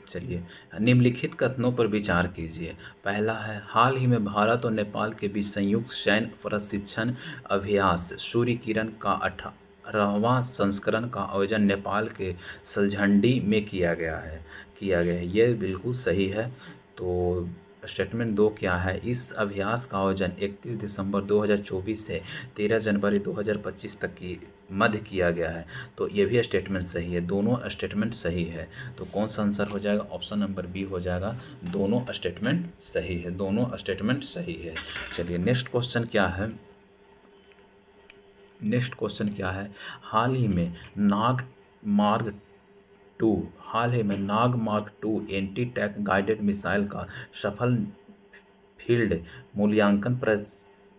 चलिए, निम्नलिखित कथनों पर विचार कीजिए। पहला है, हाल ही में भारत और नेपाल के बीच संयुक्त सैन्य प्रशिक्षण अभ्यास सूर्य किरण का 18वां संस्करण का आयोजन नेपाल के सलझंडी में किया गया है। ये बिल्कुल सही है। तो स्टेटमेंट 2 क्या है? इस अभ्यास का आयोजन 31 दिसंबर 2024 से 13 जनवरी 2025 तक की मध्य किया गया है। तो ये भी स्टेटमेंट सही है, दोनों स्टेटमेंट सही है। तो कौन सा आंसर हो जाएगा? ऑप्शन नंबर बी हो जाएगा, दोनों स्टेटमेंट सही है, दोनों स्टेटमेंट सही है। चलिए, नेक्स्ट क्वेश्चन क्या है? हाल ही में नाग मार्ग Nag mark 2 anti tank guided missile का सफल फील्ड मूल्यांकन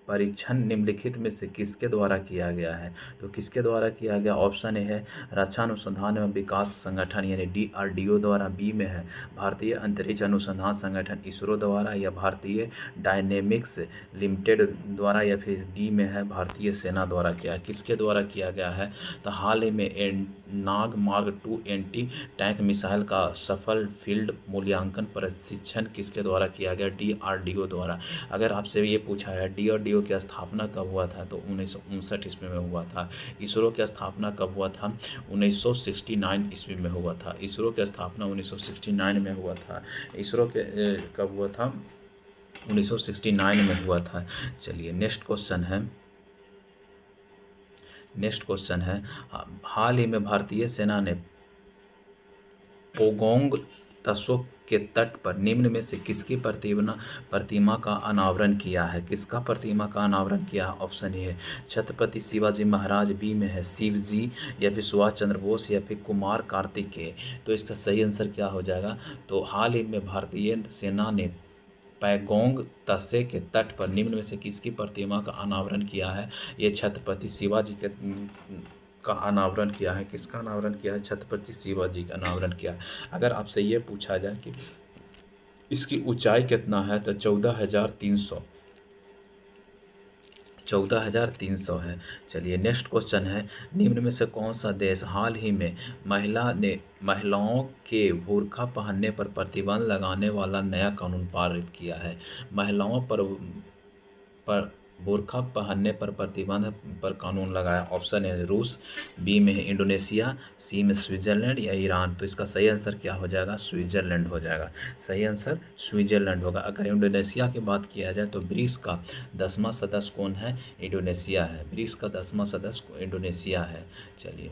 परीक्षण निम्नलिखित में से किसके द्वारा किया गया है? तो किसके द्वारा किया गया? ऑप्शन ए है रक्षा अनुसंधान एवं विकास संगठन यानी DRDO द्वारा, बी में है भारतीय अंतरिक्ष अनुसंधान संगठन इसरो द्वारा, या भारतीय डायनेमिक्स लिमिटेड द्वारा, या फिर डी में है भारतीय सेना द्वारा। किसके द्वारा किया गया है? तो हाल ही में नाग मार्ग 2 एंटी टैंक मिसाइल का सफल फील्ड मूल्यांकन प्रशिक्षण किसके द्वारा किया गया? DRDO द्वारा। अगर आपसे ये पूछा है DRDO की स्थापना कब हुआ था, तो 1959 ईस्वी में हुआ था। इसरो की स्थापना कब हुआ था? 1969 ईस्वी में हुआ था। इसरो की स्थापना 1969 में हुआ था। इसरो के कब हुआ था? 1969 में हुआ था। चलिए, नेक्स्ट क्वेश्चन है, हाल ही में भारतीय सेना ने पोगोंग तसो के तट पर निम्न में से किसकी प्रतिमा का अनावरण किया है? किसका प्रतिमा का अनावरण किया? ऑप्शन ए है छत्रपति शिवाजी महाराज, बी में है शिव जी, या फिर सुभाष चंद्र बोस, या फिर कुमार कार्तिकेय। तो इसका सही आंसर क्या हो जाएगा? तो हाल ही में भारतीय सेना ने पैगोंग तसे के तट पर निम्न में से किसकी प्रतिमा का अनावरण किया है? ये छत्रपति शिवाजी के का अनावरण किया है। किसका अनावरण किया है? छत्रपति शिवाजी का अनावरण किया है। अगर आपसे ये पूछा जाए कि इसकी ऊंचाई कितना है, तो 14,300 है। चलिए, नेक्स्ट क्वेश्चन है, निम्न में से कौन सा देश हाल ही में महिलाओं के बुर्का पहनने पर प्रतिबंध लगाने वाला नया कानून पारित किया है? महिलाओं पर बुर्का पहनने पर प्रतिबंध पर कानून लगाया। ऑप्शन है रूस, बी में है इंडोनेशिया, सी में स्विट्जरलैंड, या ईरान। तो इसका सही आंसर क्या हो जाएगा? स्विट्जरलैंड हो जाएगा। सही आंसर स्विट्जरलैंड होगा। अगर इंडोनेशिया की बात किया जाए तो ब्रिक्स का 10वां सदस्य कौन है? इंडोनेशिया है। ब्रिक्स का 10वां सदस्य इंडोनेशिया है। चलिए,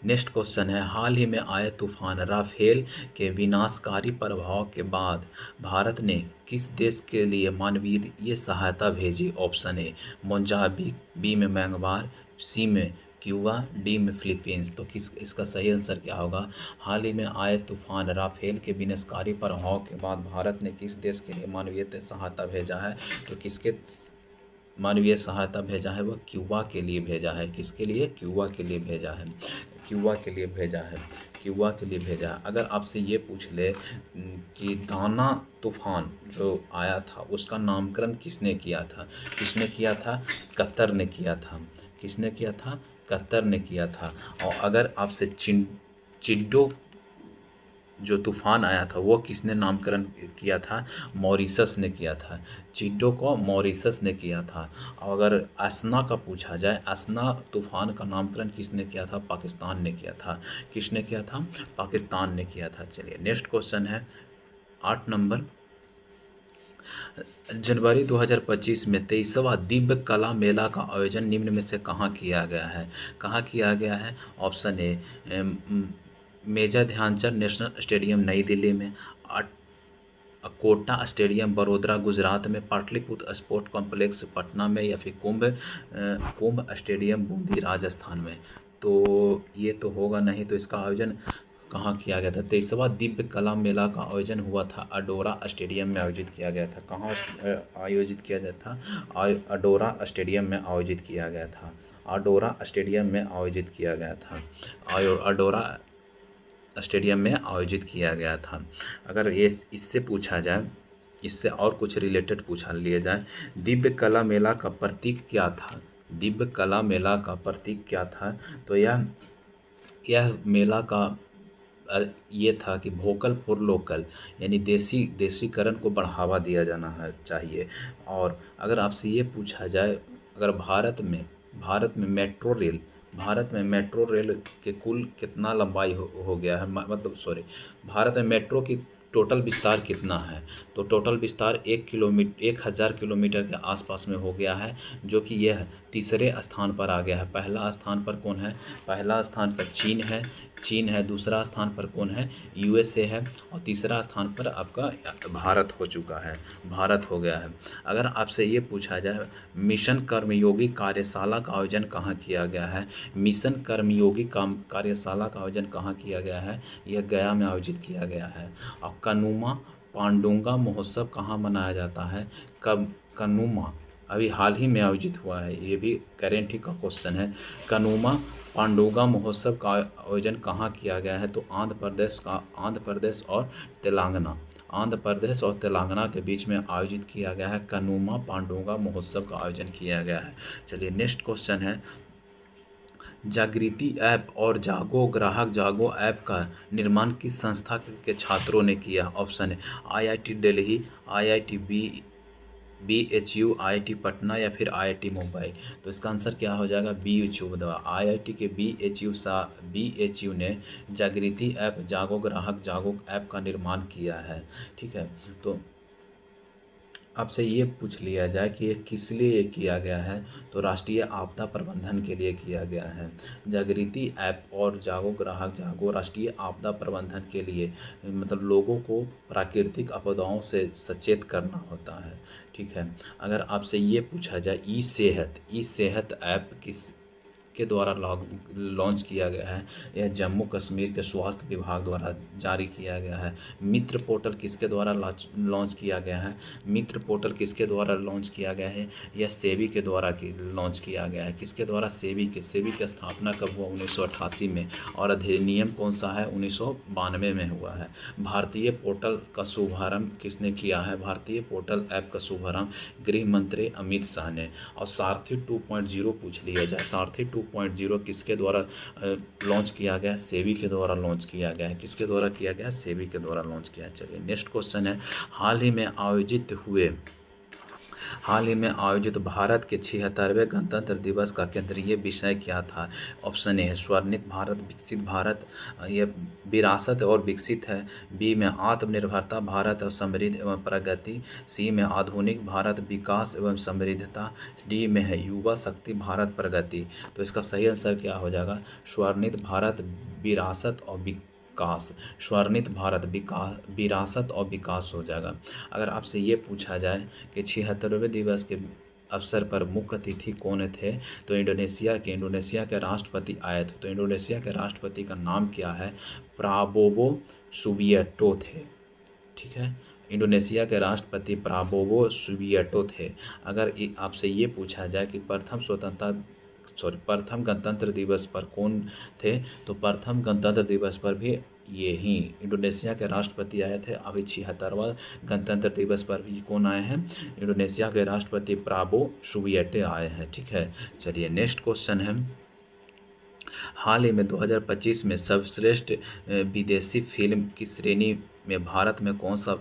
नेक्स्ट क्वेश्चन है, हाल ही में आए तूफान राफेल के विनाशकारी प्रभाव के बाद भारत ने किस देश के लिए मानवीय सहायता भेजी? ऑप्शन ए मोजाम्बिक, बी में म्यांमार, सी में क्यूबा, डी में फिलीपींस। तो इसका सही आंसर क्या होगा? हाल ही में आए तूफान राफेल के विनाशकारी प्रभाव के बाद भारत ने किस देश के लिए मानवीय सहायता भेजा है? तो किसके मानवीय सहायता भेजा है? वह क्यूबा के लिए भेजा है। किसके लिए? क्यूबा के लिए भेजा है। क्यूबा के लिए भेजा है। क्यूबा के लिए भेजा है। अगर आपसे ये पूछ ले कि दाना तूफान जो आया था उसका नामकरण किसने किया था? किसने किया था? कतर ने किया था। किसने किया था? कतर ने किया था। और अगर आपसे चिड्डो जो तूफान आया था वो किसने नामकरण किया था? मॉरिशस ने किया था। चिड्डो को मॉरिशस ने किया था। और अगर असना का पूछा जाए, असना तूफान का नामकरण किसने किया था? पाकिस्तान ने किया था। किसने किया था? पाकिस्तान ने किया था। चलिए, नेक्स्ट क्वेश्चन है 8 नंबर, जनवरी 2025 में 23वां दिव्य कला मेला का आयोजन निम्न में से कहाँ किया गया है? कहाँ किया गया है? Option A major Dhyanchand national stadium नई दिल्ली में, कोटा स्टेडियम बड़ोदरा गुजरात में, पाटलिपुत्र स्पोर्ट कॉम्प्लेक्स पटना में, या फिर कुंभ स्टेडियम बूंदी राजस्थान में। तो ये तो होगा नहीं। तो इसका आयोजन कहाँ किया गया था? 23वां दिव्य कला मेला का आयोजन हुआ था अडोरा स्टेडियम में आयोजित किया गया था। कहाँ आयोजित किया गया था? अडोरा स्टेडियम में आयोजित किया गया था। अडोरा स्टेडियम में आयोजित किया गया था। अडोरा स्टेडियम में आयोजित किया गया था। अगर ये इससे पूछा जाए, इससे और कुछ रिलेटेड पूछा लिया जाए, दिव्य कला मेला का प्रतीक क्या था? दिव्य कला मेला का प्रतीक क्या था? तो यह मेला का ये था कि वोकल फॉर लोकल, यानी देशीकरण को बढ़ावा दिया जाना है चाहिए। और अगर आपसे ये पूछा जाए, अगर भारत में मेट्रो रेल के कुल कितना लंबाई हो गया है, मतलब सॉरी, भारत में मेट्रो की टोटल विस्तार कितना है? तो टोटल विस्तार 1000 किलोमीटर के आसपास में हो गया है, जो कि यह तीसरे स्थान पर आ गया है। पहला स्थान पर कौन है? पहला स्थान पर चीन है। दूसरा स्थान पर कौन है? यूएसए है। और तीसरा स्थान पर आपका भारत हो चुका है, भारत हो गया है। अगर आपसे ये पूछा जाए, मिशन कर्मयोगी कार्यशाला का आयोजन कहाँ किया गया है? मिशन कर्मयोगी कार्यशाला का आयोजन कहाँ किया गया है? यह गया में आयोजित किया गया है। और कनुमा पांडुंगा महोत्सव कहाँ मनाया जाता है? कब कनुमा अभी हाल ही में आयोजित हुआ है, ये भी करेंट ही का क्वेश्चन है। कनुमा पांडुगा महोत्सव का आयोजन कहाँ किया गया है? तो आंध्र प्रदेश और तेलंगाना के बीच में आयोजित किया गया है। कनुमा पांडुगा महोत्सव का आयोजन किया गया है। चलिए नेक्स्ट क्वेश्चन है, जागृति ऐप और ग्राहक जागो ऐप का निर्माण किस संस्था के छात्रों ने किया? ऑप्शन है IIT Delhi, IIT BHU, IIT Patna या फिर IIT मुंबई। तो इसका आंसर क्या हो जाएगा? BHU द्वारा, IIT के BHU ने जागृति ऐप ग्राहक जागो ऐप का निर्माण किया है। ठीक है, तो आपसे ये पूछ लिया जाए कि ये किस लिए किया गया है? तो राष्ट्रीय आपदा प्रबंधन के लिए किया गया है। जागृति ऐप और ग्राहक जागो राष्ट्रीय आपदा प्रबंधन के लिए, मतलब लोगों को प्राकृतिक आपदाओं से सचेत करना होता है। ठीक है, अगर आपसे ये पूछा जाए, ई सेहत ऐप किस के द्वारा लॉन्च किया गया है? यह जम्मू कश्मीर के स्वास्थ्य विभाग द्वारा जारी किया गया है। मित्र पोर्टल किसके द्वारा लॉन्च किया गया है? मित्र पोर्टल किसके द्वारा लॉन्च किया गया है? यह सेबी के द्वारा लॉन्च किया गया है। किसके द्वारा? सेबी की स्थापना कब हुआ? 1988 में। और अधिनियम कौन सा है? 1992 में हुआ है। भारतीय पोर्टल का शुभारंभ किसने किया है? भारतीय पोर्टल ऐप का शुभारंभ गृह मंत्री अमित शाह ने। और सारथी 2.0 पूछ लिया जाए, सारथी 2.0 किसके द्वारा लॉन्च किया गया? सेबी के द्वारा लॉन्च किया गया है। किसके द्वारा किया गया? सेबी के द्वारा लॉन्च किया है। चलिए नेक्स्ट क्वेश्चन है, हाल ही में आयोजित भारत के 76वें गणतंत्र दिवस का केंद्रीय विषय क्या था? ऑप्शन ए है स्वर्णिम भारत, विकसित भारत, ये विरासत और विकसित है। बी में आत्मनिर्भरता भारत और समृद्धि एवं प्रगति, सी में आधुनिक भारत विकास एवं समृद्धता, डी में है युवा शक्ति भारत प्रगति। तो इसका सही आंसर क्या हो जाएगा? स्वर्णिम भारत विरासत और विकास, स्वर्णिम भारत विरासत और विकास हो जाएगा। अगर आपसे ये पूछा जाए कि 76वें दिवस के अवसर पर मुख्य अतिथि कौन थे? तो इंडोनेशिया के राष्ट्रपति आए थे। तो इंडोनेशिया के राष्ट्रपति का नाम क्या है? प्राबोवो सुबियाटो थे। ठीक है, इंडोनेशिया के राष्ट्रपति प्राबोवो सुबियाटो थे। अगर आपसे ये पूछा जाए कि प्रथम गणतंत्र दिवस पर कौन थे? तो प्रथम गणतंत्र दिवस पर भी ये ही इंडोनेशिया के राष्ट्रपति आए थे। अभी 76वां गणतंत्र दिवस पर भी कौन आए हैं? इंडोनेशिया के राष्ट्रपति प्राबो सुबियाटो आए हैं। ठीक है, चलिए नेक्स्ट क्वेश्चन है, हाल ही में 2025 में सर्वश्रेष्ठ विदेशी फिल्म की श्रेणी में भारत में कौन सा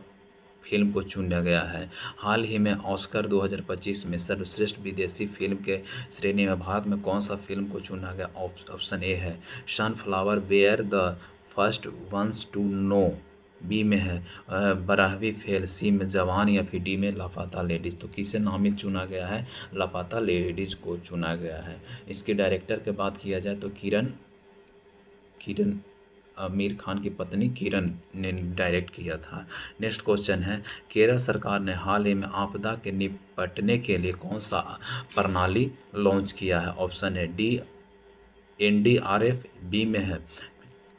फिल्म को चुना गया है? हाल ही में ऑस्कर 2025 में सर्वश्रेष्ठ विदेशी फिल्म के श्रेणी में भारत में कौन सा फिल्म को चुना गया? ऑप्शन ए है sunflower, where the first ones to know, B में है बारहवीं फेल, सी में जवान या फिर डी में लापता लेडीज़। तो किसे नामित चुना गया है? लापता लेडीज़ को चुना गया है। इसके डायरेक्टर की बात किया जाए तो किरण आमिर खान की पत्नी किरण ने डायरेक्ट किया था। नेक्स्ट क्वेश्चन है, केरल सरकार ने हाल ही में आपदा के निपटने के लिए कौन सा प्रणाली लॉन्च किया है? ऑप्शन है डी NDRF, बी में है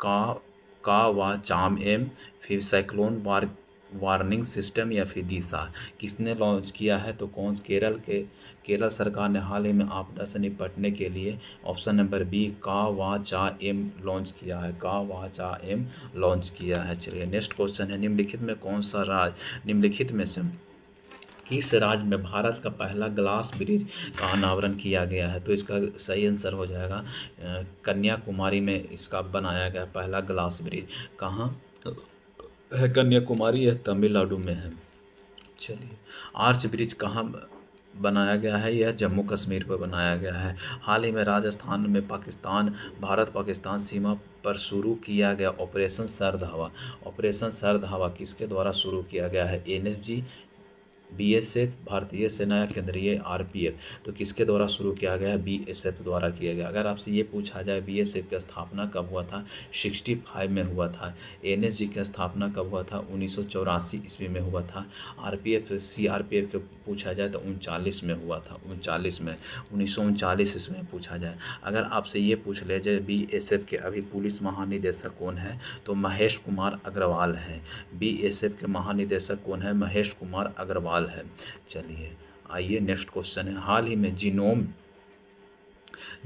का व चाम एम, फिर साइक्लोन वार्निंग सिस्टम या फिर दिशा। किसने लॉन्च किया है? तो केरल सरकार ने हाल ही में आपदा से निपटने के लिए ऑप्शन नंबर बी का वा चा एम लॉन्च किया है, का वा चा एम लॉन्च किया है। चलिए नेक्स्ट क्वेश्चन है, निम्नलिखित में से किस राज्य में भारत का पहला ग्लास ब्रिज का अनावरण किया गया है? तो इसका सही आंसर हो जाएगा कन्याकुमारी में इसका बनाया गया पहला ग्लास ब्रिज। कहाँ है कन्याकुमारी? यह तमिलनाडु में है। चलिए, आर्च ब्रिज कहाँ बनाया गया है? यह जम्मू कश्मीर पर बनाया गया है। हाल ही में राजस्थान में पाकिस्तान भारत पाकिस्तान सीमा पर शुरू किया गया ऑपरेशन सर्द हवा। ऑपरेशन सर्द हवा किसके द्वारा शुरू किया गया है? एनएसजी, बीएसएफ, भारतीय सेना या केंद्रीय आरपीएफ? तो किसके द्वारा शुरू किया गया है? बीएसएफ द्वारा किया गया। अगर आपसे ये पूछा जाए बीएसएफ की स्थापना कब हुआ था? 65 में हुआ था। एनएसजी की स्थापना कब हुआ था? 1984 ईस्वी में हुआ था। आरपीएफ सीआरपीएफ के पूछा जाए तो 39 में हुआ था। 39 में 1939 ईस्वी में पूछा जाए। अगर आपसे ये पूछ ले जाए बीएसएफ के अभी पुलिस महानिदेशक कौन है? तो महेश कुमार अग्रवाल है। बीएसएफ के महानिदेशक कौन है? महेश कुमार अग्रवाल है। चलिए, आइए नेक्स्ट क्वेश्चन है। हाल ही में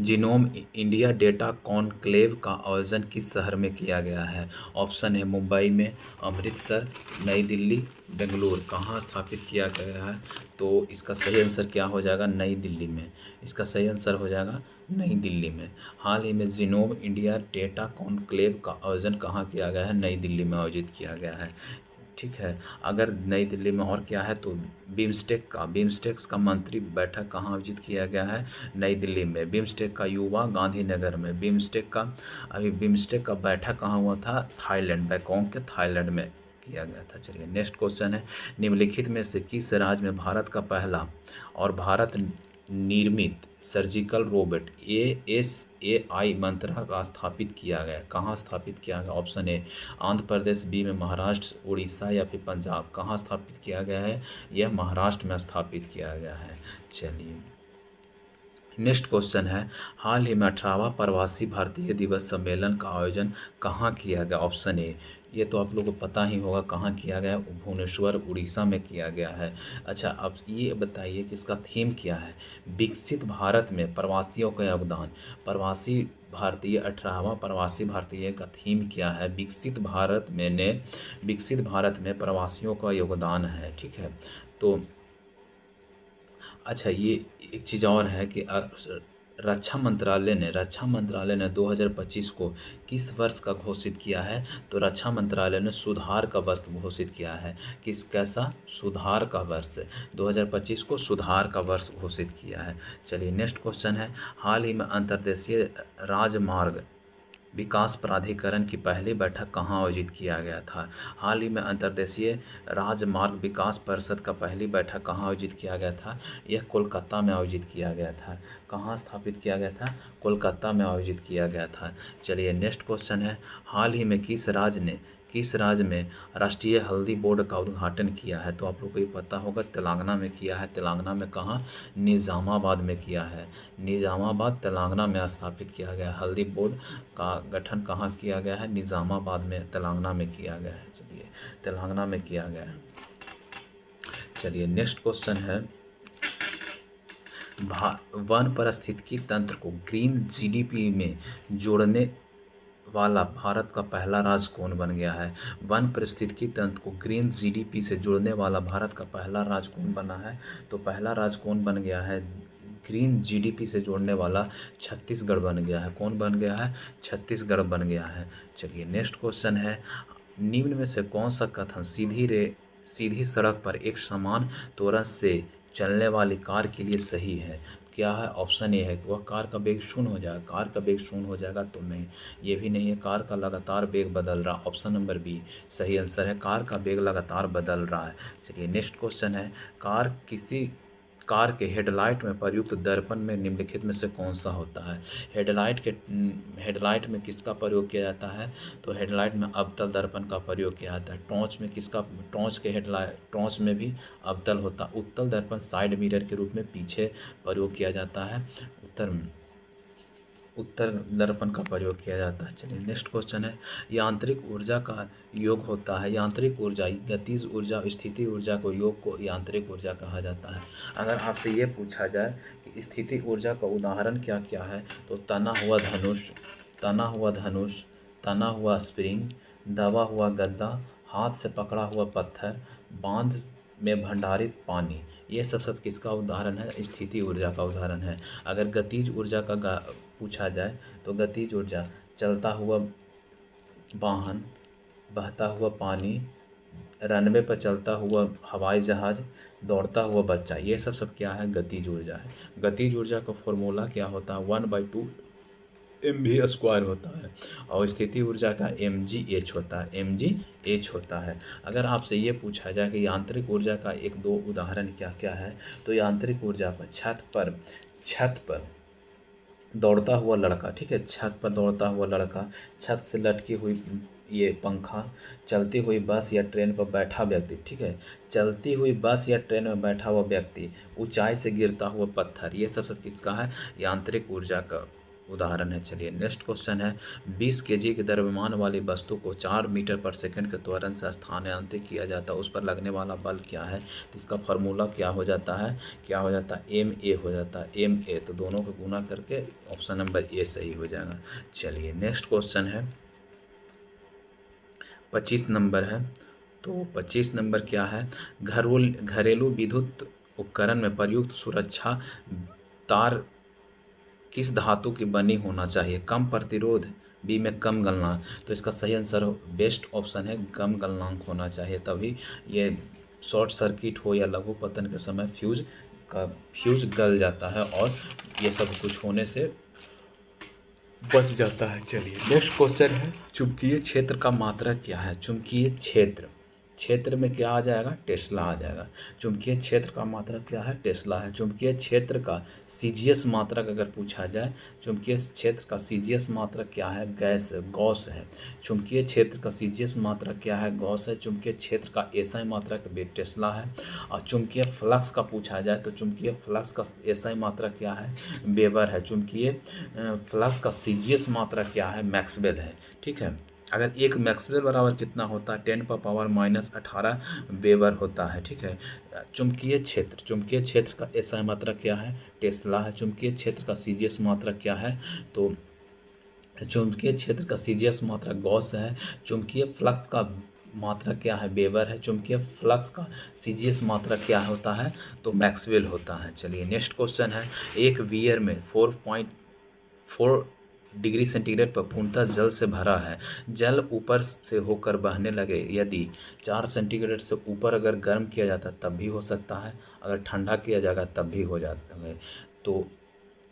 जीनोम इंडिया डेटा कॉन्क्लेव का आयोजन किस शहर में किया गया है? ऑप्शन है मुंबई में, अमृतसर, नई दिल्ली, बेंगलुरु। कहाँ स्थापित किया गया है? तो इसका सही आंसर क्या हो जाएगा? नई दिल्ली में। इसका सही आंसर हो जाएगा नई दिल्ली में। हाल ही में जीनोम इंडिया डेटा कॉन्क्लेव का आयोजन कहाँ किया गया है? नई दिल्ली में आयोजित किया गया है। ठीक है। अगर नई दिल्ली में और क्या है तो बिम्स्टेक्स का मंत्री बैठक कहाँ आयोजित किया गया है? नई दिल्ली में। बिम्स्टेक का युवा गांधीनगर में। बिम्स्टेक का बैठक कहाँ हुआ था? थाईलैंड, बैंकॉक के थाईलैंड में किया गया था। चलिए नेक्स्ट क्वेश्चन है। निम्नलिखित में से किस राज्य में भारत का पहला और भारत निर्मित सर्जिकल रोबोट ASAI मंत्रा का स्थापित किया गया? कहाँ स्थापित किया गया? Option A Andhra Pradesh, B में महाराष्ट्र, उड़ीसा या फिर पंजाब। कहाँ स्थापित किया गया है? यह महाराष्ट्र में स्थापित किया गया है। चलिए नेक्स्ट क्वेश्चन है। हाल ही में 18वां प्रवासी भारतीय दिवस सम्मेलन का आयोजन कहाँ किया गया? ऑप्शन ए, ये तो आप लोगों को पता ही होगा कहाँ किया गया, भुवनेश्वर उड़ीसा में किया गया है। अच्छा, अब ये बताइए कि इसका थीम क्या है? विकसित भारत में प्रवासियों का योगदान। प्रवासी भारतीय 18वां प्रवासी भारतीय का थीम क्या है? विकसित भारत में प्रवासियों का योगदान है। ठीक है। तो अच्छा, ये एक चीज़ और है कि रक्षा मंत्रालय ने 2025 को किस वर्ष का घोषित किया है? तो रक्षा मंत्रालय ने सुधार का वर्ष घोषित किया है। कैसा? सुधार का वर्ष। 2025 को सुधार का वर्ष घोषित किया है। चलिए नेक्स्ट क्वेश्चन है। हाल ही में अंतर्देशीय राजमार्ग विकास प्राधिकरण की पहली बैठक कहाँ आयोजित किया गया था? हाल ही में अंतर्देशीय राजमार्ग विकास परिषद का पहली बैठक कहाँ आयोजित किया गया था? यह कोलकाता में आयोजित किया गया था। कहाँ स्थापित किया गया था? कोलकाता में आयोजित किया गया था। चलिए नेक्स्ट क्वेश्चन है। हाल ही में किस राज्य में राष्ट्रीय हल्दी बोर्ड का उद्घाटन किया है? तो आप लोग को ये पता होगा, तेलंगाना में किया है। तेलंगाना में कहाँ? निज़ामाबाद में किया है। निज़ामाबाद तेलंगाना में स्थापित किया गया। हल्दी बोर्ड का गठन कहाँ किया गया है? निज़ामाबाद में, तेलंगाना में किया गया है। चलिए, तेलंगाना में किया गया है। चलिए नेक्स्ट क्वेश्चन है। वन पारिस्थितिकी तंत्र को ग्रीन जीडीपी में जोड़ने वाला भारत का पहला राज्य कौन बन गया है? वन पारिस्थितिकी तंत्र को ग्रीन जीडीपी से जोड़ने वाला भारत का पहला राज्य कौन बना है? तो पहला राज्य कौन बन गया है? ग्रीन जीडीपी से जोड़ने वाला छत्तीसगढ़ बन गया है। कौन बन गया है? छत्तीसगढ़ बन गया है। चलिए नेक्स्ट क्वेश्चन है। निम्न में से कौन सा कथन सीधी सड़क पर एक समान त्वरण से चलने वाली कार के लिए सही है? क्या है? ऑप्शन ए है कि वह कार का वेग शून्य हो जाएगा। कार का वेग शून्य हो जाएगा तो नहीं, ये भी नहीं है। कार का लगातार वेग बदल रहा। ऑप्शन नंबर बी सही आंसर है। कार का वेग लगातार बदल रहा है। चलिए नेक्स्ट क्वेश्चन है। कार के हेडलाइट में प्रयुक्त दर्पण में निम्नलिखित में से कौन सा होता है? हेडलाइट में किसका प्रयोग किया जाता है? तो हेडलाइट में अवतल दर्पण का प्रयोग किया जाता है। टॉर्च में भी अवतल होता। उत्तल दर्पण साइड मिरर के रूप में पीछे प्रयोग किया जाता है। उत्तर दर्पण का प्रयोग किया जाता है। चलिए नेक्स्ट क्वेश्चन है। यांत्रिक ऊर्जा का योग होता है। यांत्रिक ऊर्जा, गतिज ऊर्जा, स्थिति ऊर्जा को योग को यांत्रिक ऊर्जा कहा जाता है। अगर आपसे ये पूछा जाए कि स्थिति ऊर्जा का उदाहरण क्या क्या है? तो तना हुआ धनुष, तना हुआ स्प्रिंग, दबा हुआ गद्दा, हाथ से पकड़ा हुआ पत्थर, में भंडारित पानी, ये सब किसका उदाहरण है? स्थिति ऊर्जा का उदाहरण है। अगर गतिज ऊर्जा का पूछा जाए तो गतिज ऊर्जा चलता हुआ वाहन, बहता हुआ पानी, रनवे पर चलता हुआ हवाई जहाज, दौड़ता हुआ बच्चा, ये सब क्या है? गतिज ऊर्जा है। गतिज ऊर्जा का फॉर्मूला क्या होता है? 1/2 mv² होता है। और स्थिति ऊर्जा का mgh होता है, mgh होता है। अगर आपसे ये पूछा जाए कि यांत्रिक ऊर्जा का एक दो उदाहरण क्या क्या है, तो यांत्रिक ऊर्जा पर छत पर दौड़ता हुआ लड़का, ठीक है, छत पर दौड़ता हुआ लड़का, छत से लटकी हुई ये पंखा, चलती हुई बस या ट्रेन पर बैठा व्यक्ति, ठीक है, चलती हुई बस या ट्रेन में बैठा हुआ व्यक्ति, ऊंचाई से गिरता हुआ पत्थर, ये सब किसका है? यांत्रिक ऊर्जा का उदाहरण है। चलिए नेक्स्ट क्वेश्चन है, 20 केजी के द्रव्यमान वाली वस्तु को 4 मीटर पर सेकंड के त्वरण से स्थानांतरित किया जाता है, उस पर लगने वाला बल क्या है? तो इसका फॉर्मूला क्या हो जाता है? MA हो जाता है, MA। तो दोनों को गुना करके ऑप्शन नंबर ए सही हो जाएगा। चलिए नेक्स्ट क्वेश्चन है 25 नंबर है। तो 25 नंबर क्या है? घरेलू विद्युत उपकरण में प्रयुक्त सुरक्षा तार किस धातु की बनी होना चाहिए? कम प्रतिरोध, बी में कम गलनांक। तो इसका सही आंसर बेस्ट ऑप्शन है, कम गलनांक होना चाहिए, तभी ये शॉर्ट सर्किट हो या लघु पतन के समय फ्यूज गल जाता है और ये सब कुछ होने से बच जाता है। चलिए नेक्स्ट क्वेश्चन है, चुंबकीय क्षेत्र का मात्रक क्या है? चुंबकीय क्षेत्र में क्या आ जाएगा? टेस्ला आ जाएगा। चुंबकीय क्षेत्र का मात्रक क्या है? टेस्ला है। चुंबकीय क्षेत्र का सीजीएस मात्रक अगर पूछा जाए, चुंबकीय क्षेत्र का सीजीएस मात्रक क्या है? गॉस है। चुंबकीय क्षेत्र का सीजीएस मात्रक क्या है? गॉस है। चुंबकीय क्षेत्र का एसआई मात्रक भी टेस्ला है। और चुंबकीय फ्लक्स का पूछा जाए तो चुंबकीय फ्लक्स का एसआई मात्रक क्या है? वेबर है। चुंबकीय फ्लक्स का सीजीएस मात्रक क्या है? मैक्सवेल है। ठीक है, अगर एक मैक्सवेल बराबर कितना होता है? 10⁻⁻18 वेबर होता है। ठीक है, चुंबकीय क्षेत्र का एसआई मात्रक क्या है? टेस्ला है। चुंबकीय क्षेत्र का सीजीएस मात्रक क्या है? तो चुंबकीय क्षेत्र का सीजीएस मात्रक गॉस है। चुंबकीय फ्लक्स का मात्रक क्या है? वेबर है। चुंबकीय फ्लक्स का सीजीएस मात्रक क्या होता है? तो मैक्सवेल होता है। चलिए नेक्स्ट क्वेश्चन है, एक बीयर में 4.4 डिग्री सेंटीग्रेड पर पूर्णतः जल से भरा है, जल ऊपर से होकर बहने लगे, यदि 4 सेंटीग्रेड से ऊपर अगर गर्म किया जाता तब भी हो सकता है, अगर ठंडा किया जाएगा तब भी हो जाता है। तो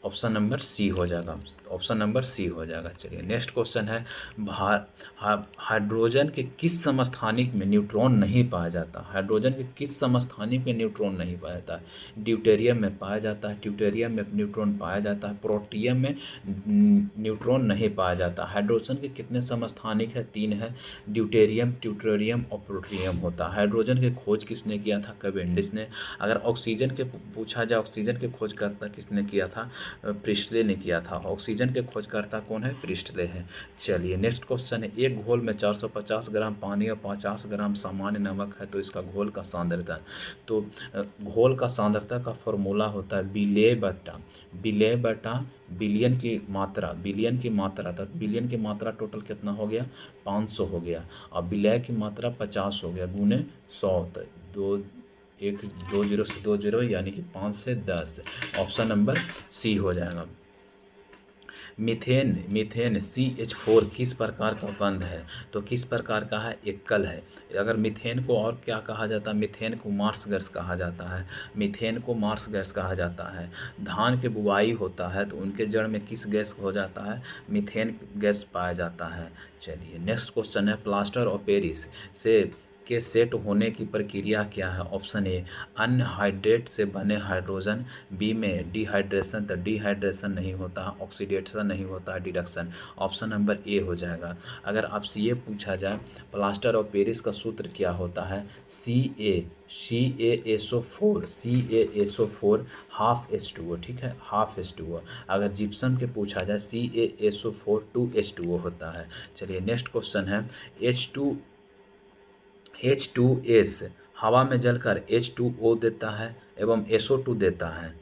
ऑप्शन नंबर सी हो जाएगा, ऑप्शन नंबर सी हो जाएगा। चलिए नेक्स्ट क्वेश्चन है, हाइड्रोजन के किस समस्थानिक में न्यूट्रॉन नहीं पाया जाता? हाइड्रोजन के किस समस्थानिक में न्यूट्रॉन नहीं पाया जाता है? ड्यूटेरियम में पाया जाता है, ट्यूटेरियम में न्यूट्रॉन पाया जाता है, प्रोटियम में न्यूट्रॉन नहीं पाया जाता। हाइड्रोजन के कितने समस्थानिक है? 3 है, ड्यूटेरियम, ट्यूटेरियम और प्रोटियम होता है। हाइड्रोजन की खोज किसने किया था? कैवेंडिश ने। अगर ऑक्सीजन के पूछा जाए, ऑक्सीजन के खोजकर्ता किसने किया था? प्रिस्टले ने किया था। ऑक्सीजन के खोजकर्ता कौन है? प्रिस्टले हैं। चलिए नेक्स्ट क्वेश्चन है, एक घोल में 450 ग्राम पानी और 50 ग्राम सामान्य नमक है, तो इसका घोल का सांद्रता, तो घोल का सांद्रता का फॉर्मूला होता है विलेय बटा बिलियन की मात्रा, तो बिलियन की मात्रा टोटल कितना हो गया? 500 हो गया, और विलेय की मात्रा 50 हो गया, गुने 100, तो 2 0 से 2 0 यानी कि 5 से 10। ऑप्शन नंबर सी हो जाएगा। मीथेन CH4 किस प्रकार का बंध है? तो किस प्रकार का है? एकल है। अगर मीथेन को और क्या कहा जाता है? मीथेन को मार्स गैस कहा जाता है, मीथेन को मार्स गैस कहा जाता है। धान के बुआई होता है तो उनके जड़ में किस गैस हो जाता है? मीथेन गैस पाया जाता है। चलिए नेक्स्ट क्वेश्चन है, प्लास्टर ऑफ पेरिस के सेट होने की प्रक्रिया क्या है? ऑप्शन ए अनहाइड्रेट से बने हाइड्रोजन, बी में डिहाइड्रेशन, तो डिहाइड्रेशन नहीं होता, ऑक्सीडेशन नहीं होता, डिडक्शन। ऑप्शन नंबर ए हो जाएगा। अगर आपसे ये पूछा जाए प्लास्टर ऑफ पेरिस का सूत्र क्या होता है? CaSO4 हाफ H2O, ठीक है, हाफ H2O। अगर जिप्सम के पूछा जाए CaSO4 2H2O होता है। चलिए नेक्स्ट क्वेश्चन है, H2S हवा में जलकर H2O देता है एवं SO2 देता है।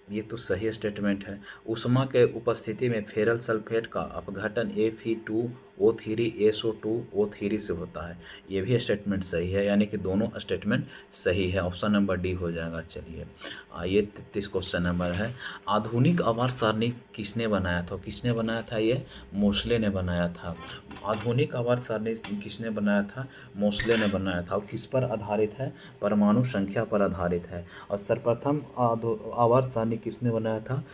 ये तो सही स्टेटमेंट है। ऊष्मा के उपस्थिति में फेरल सल्फेट का अपघटन Fe2O3SO2O3 से होता है। ये भी स्टेटमेंट सही है, यानी कि दोनों स्टेटमेंट सही है। ऑप्शन नंबर डी हो जाएगा। चलिए आइए 33 क्वेश्चन नंबर है। आधुनिक आवार सारणी किसने बनाया था? किसने बनाया था? ये मोस्ले ने बनाया था। आधुनिक आवार सारणी किसने बनाया था? मोस्ले ने बनाया था। और किस पर आधारित है? परमाणु संख्या पर आधारित है। और सर्वप्रथम आवर्त सारणी किसने बनाया था?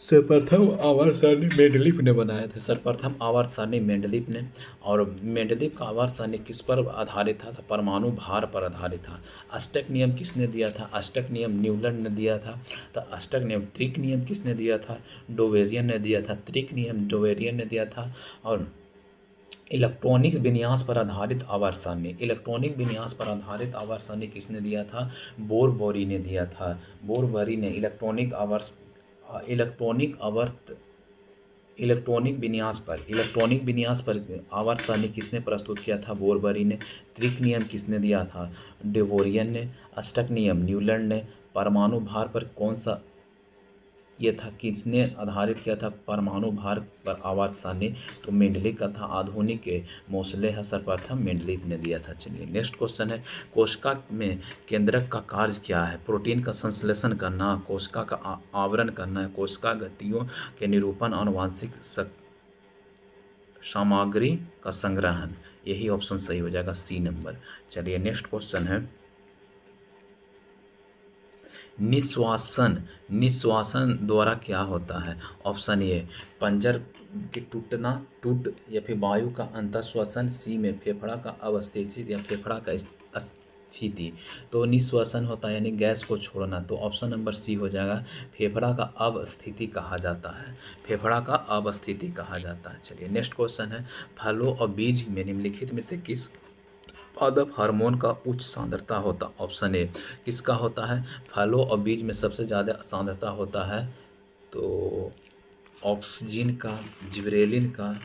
सर्वप्रथम आवर्त सारणी मेंडलीफ ने बनाया था। सर्वप्रथम आवर्त सारणी मेंडलीफ ने। और मेंडलीफ का आवर्त सारणी किस पर आधारित था? तो परमाणु भार पर आधारित था। अष्टक नियम किसने दिया था? अष्टक नियम न्यूलन ने दिया था। तो अष्टक नियम। त्रिक नियम किसने दिया था? डोवेरियन ने दिया था। त्रिक नियम डोवेरियन ने दिया था। और इलेक्ट्रॉनिक विन्यास पर आधारित आवर्त सारणी, इलेक्ट्रॉनिक विन्यास पर आधारित आवर्त सारणी किसने दिया था? बोरबोरी ने दिया था। बोरबोरी ने इलेक्ट्रॉनिक इलेक्ट्रॉनिक विन्यास पर आवर्त सारणी किसने प्रस्तुत किया था? बोरबोरी ने। त्रिक नियम किसने दिया था? डेवोरियन ने। अष्टक नियम न्यूलन ने। परमाणु भार पर कौन सा ये था, किसने आधारित किया था परमाणु भार पर आवर्त सारणी? तो मेंडलीफ का था। आधुनिक मोस्ले है सर्वप्रथम मेंडलीफ ने दिया था। चलिए नेक्स्ट क्वेश्चन है। कोशिका में केंद्रक का कार्य क्या है? प्रोटीन का संश्लेषण करना, कोशिका का आवरण करना, कोशिका गतियों के निरूपण, आनुवांशिक सामग्री का संग्रहण। यही ऑप्शन सही हो जाएगा, सी नंबर। चलिए नेक्स्ट क्वेश्चन है। निश्वासन द्वारा क्या होता है? ऑप्शन ए पंजर के टूट या फिर वायु का अंतःश्वसन। सी में फेफड़ा का अवस्थिति या फेफड़ा का स्थिति। तो निश्वासन होता है यानी गैस को छोड़ना। तो ऑप्शन नंबर सी हो जाएगा, फेफड़ा का अवस्थिति कहा जाता है। फेफड़ा का अवस्थिति कहा जाता है। चलिए नेक्स्ट क्वेश्चन है। फलों और बीज में निम्नलिखित में से किस पादप हार्मोन का उच्च सांद्रता होता? ऑप्शन ए किसका होता है? फलों और बीज में सबसे ज़्यादा सांद्रता होता है तो ऑक्सीजन का, जिबरेलिन का,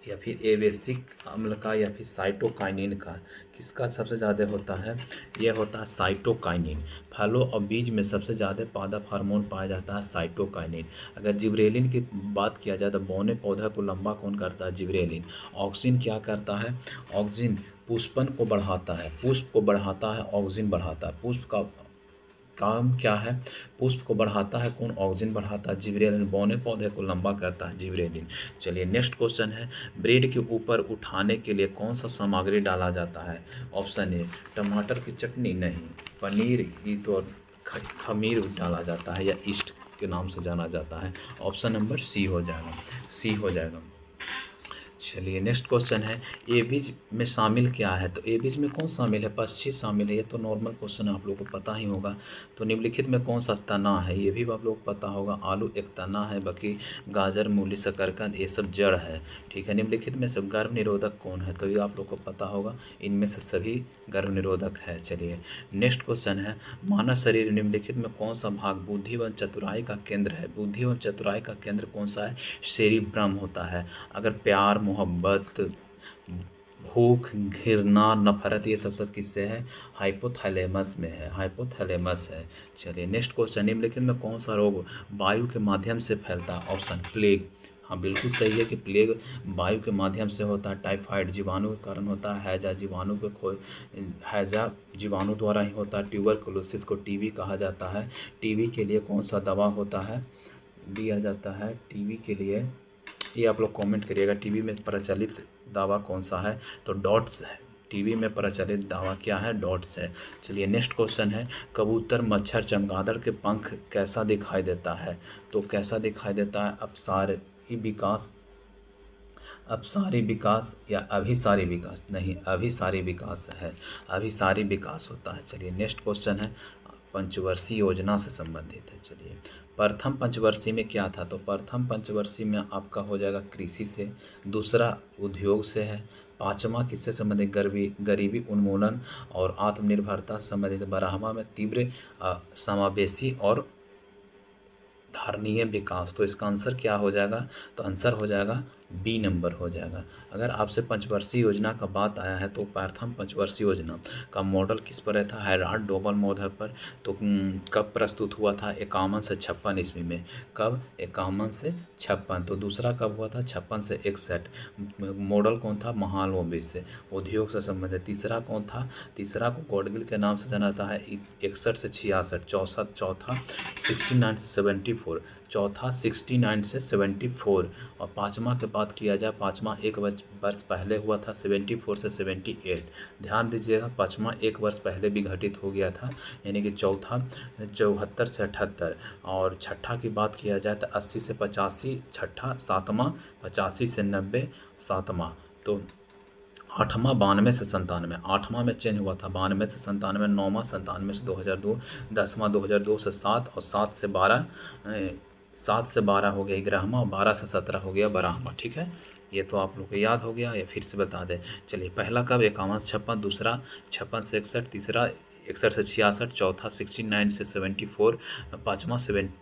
या फिर एवेसिक अम्ल का, या फिर साइटोकाइनिन का। किसका सबसे ज़्यादा होता है? यह होता है साइटोकाइनिन। फलों और बीज में सबसे ज़्यादा पादप हार्मोन पाया जाता है साइटोकाइनिन। अगर जिबरेलिन की बात किया जाए तो बौने पौधे को लंबा कौन करता है? जिबरेलिन। ऑक्सीजन क्या करता है? ऑक्सीजन पुष्पन को बढ़ाता है, पुष्प को बढ़ाता है, ऑक्सीजन बढ़ाता है। पुष्प का काम क्या है? पुष्प को बढ़ाता है कौन? ऑक्सीजन बढ़ाता है जिबरेलिन। बौने पौधे को लंबा करता है जिबरेलिन। चलिए नेक्स्ट क्वेश्चन है। ब्रेड के ऊपर उठाने के लिए कौन सा सामग्री डाला जाता है? ऑप्शन ए टमाटर की चटनी। नहीं, पनीर की तो खमीर डाला जाता है या ईस्ट के नाम से जाना जाता है। ऑप्शन नंबर सी हो जाएगा, सी हो जाएगा। चलिए नेक्स्ट क्वेश्चन है। एबीज में शामिल क्या है? तो एबीज में कौन शामिल है? पक्षी शामिल है। ये तो नॉर्मल क्वेश्चन है, आप लोगों को पता ही होगा। तो निम्नलिखित में कौन सा तना है? ये भी आप लोग को पता होगा। आलू एक तना है, बाकी गाजर, मूली, शकरकंद ये सब जड़ है। ठीक है। निम्नलिखित में सब गर्भ निरोधक कौन है? तो ये आप लोग को पता होगा। इनमें से सभी गर्भ निरोधक है। चलिए नेक्स्ट क्वेश्चन है। मानव शरीर निम्नलिखित में कौन सा भाग बुद्धि व चतुराई का केंद्र है? बुद्धि व चतुराई का केंद्र कौन सा है? सेरिब्रम होता है। अगर प्यार, मोहब्बत, भूख, घृणा, नफरत ये सब किससे है? हाइपोथैलेमस में है, हाइपोथैलेमस है। चलिए नेक्स्ट क्वेश्चन। निम्नलिखित में कौन सा रोग वायु के माध्यम से फैलता है? Option plague. हाँ बिल्कुल सही है कि प्लेग वायु के माध्यम से होता है। टाइफाइड जीवाणु के कारण होता है। हैजा जीवाणु द्वारा ही होता है। ट्यूबरकुलोसिस को टीबी कहा जाता है। टीबी के लिए कौन सा दवा होता है दिया जाता है? टीबी के लिए ये आप लोग कमेंट करिएगा। टीबी में प्रचलित दवा कौन सा है? तो डॉट्स है। टीबी में प्रचलित दवा क्या है? डॉट्स है। चलिए नेक्स्ट क्वेश्चन है। कबूतर, मच्छर, चमगादड़ के पंख कैसा दिखाई देता है? तो कैसा दिखाई देता है? अपसारी विकास या अभिसारी विकास? नहीं, अभिसारी विकास है, अभिसारी विकास होता है। चलिए नेक्स्ट क्वेश्चन है। पंचवर्षीय योजना से संबंधित है। चलिए प्रथम पंचवर्षीय में क्या था? तो प्रथम पंचवर्षीय में आपका हो जाएगा कृषि से, दूसरा उद्योग से है, पाँचवा किससे संबंधित? गरीबी उन्मूलन और आत्मनिर्भरता संबंधित। बारहवां में तीव्र समावेशी और धारणीय विकास। तो इसका आंसर क्या हो जाएगा? तो आंसर हो जाएगा बी नंबर हो जाएगा। अगर आपसे पंचवर्षीय योजना का बात आया है तो प्रथम पंचवर्षीय योजना का मॉडल किस पर था? हैराल्ड डोबल मॉडल पर। तो कब प्रस्तुत हुआ था? 51 से 56 ईस्वी में। कब? 51 से 56। तो दूसरा कब हुआ था? 56 से 61। मॉडल कौन था? महालनोबिस से, उद्योग से संबंधित। तीसरा कौन था? तीसरा को गॉडगिल के नाम से जाना जाता है, 61 से 66। चौथा 69 से 74। चौथा 69 से 74। और पाँचवा की बात किया जाए, पाँचवा एक वर्ष पहले हुआ था, 74 से 78। ध्यान दीजिएगा, पाँचवा एक वर्ष पहले भी घटित हो गया था, यानी कि चौथा 74 से 78। और छठा की बात किया जाए तो 80 से 85 छठा। सातवां 85 से 90 सातवां। तो आठवां 92 से 97। आठवां में चेंज हुआ था 92 से 97। नौवां 97 से 2002। 10वां 2002 से 7। और 7 से 12 7 से 12 हो गया 11वां। और 12 से 17 हो गया 12वां। ठीक है, ये तो आप लोग को याद हो गया, या फिर से बता दें। चलिए, पहला कब? 51 से 56। दूसरा 56 से 61। तीसरा 61 से 66। चौथा 69 से 74। पाँचवा 74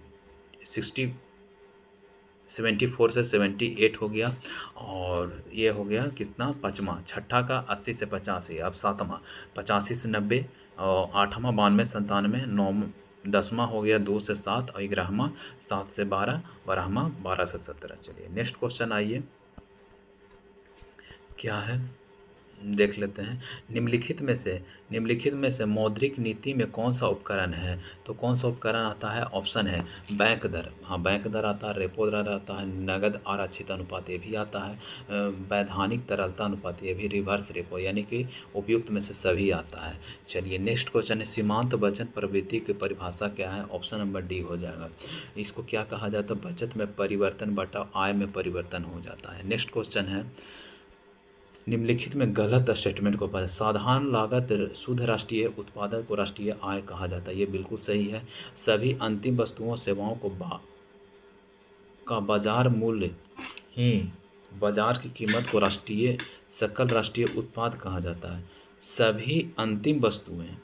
से 78 हो गया। और ये हो गया कितना? पाँचवा। छठा का 80 से 85। अब सातवां 85 से 90। और आठवां 92 से 97। दसवां हो गया 2 से 7। और 11वां 7 से 12। 12वां 12 से 17। चलिए नेक्स्ट क्वेश्चन आइए, क्या है देख लेते हैं। निम्नलिखित में से मौद्रिक नीति में कौन सा उपकरण है? तो कौन सा उपकरण आता है? ऑप्शन है बैंक दर। हाँ, बैंक दर आता है, रेपो दर आता है, नगद आरक्षित अनुपात ये भी आता है, वैधानिक तरलता अनुपात ये भी, रिवर्स रेपो, यानी कि उपयुक्त में से सभी आता है। चलिए नेक्स्ट क्वेश्चन है, सीमांत बचत प्रवृत्ति की परिभाषा क्या है? ऑप्शन नंबर डी हो जाएगा। इसको क्या कहा जाता है? बचत में परिवर्तन बटा आय में परिवर्तन हो जाता है। नेक्स्ट क्वेश्चन है, निम्नलिखित में गलत स्टेटमेंट को पाएं। साधारण लागत शुद्ध राष्ट्रीय उत्पादन को राष्ट्रीय आय कहा जाता है, ये बिल्कुल सही है। सभी अंतिम वस्तुओं सेवाओं को का बाजार मूल्य ही बाजार की कीमत को राष्ट्रीय सकल राष्ट्रीय उत्पाद कहा जाता है। सभी अंतिम वस्तुएं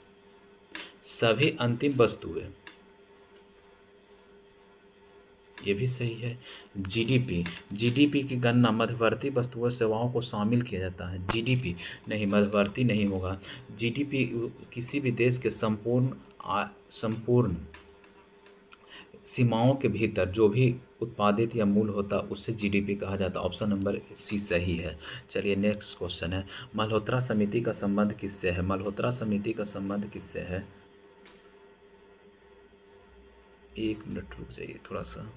ये भी सही है। जीडीपी की गणना मध्यवर्ती वस्तुओं सेवाओं को शामिल किया जाता है। जीडीपी नहीं, मध्यवर्ती नहीं होगा। जीडीपी किसी भी देश के संपूर्ण सीमाओं के भीतर जो भी उत्पादित या मूल होता है उससे जीडीपी कहा जाता है। ऑप्शन नंबर सी सही है। चलिए नेक्स्ट क्वेश्चन है, मल्होत्रा समिति का संबंध किससे है? मल्होत्रा समिति का संबंध किससे है? एक मिनट रुक जाइए थोड़ा सा।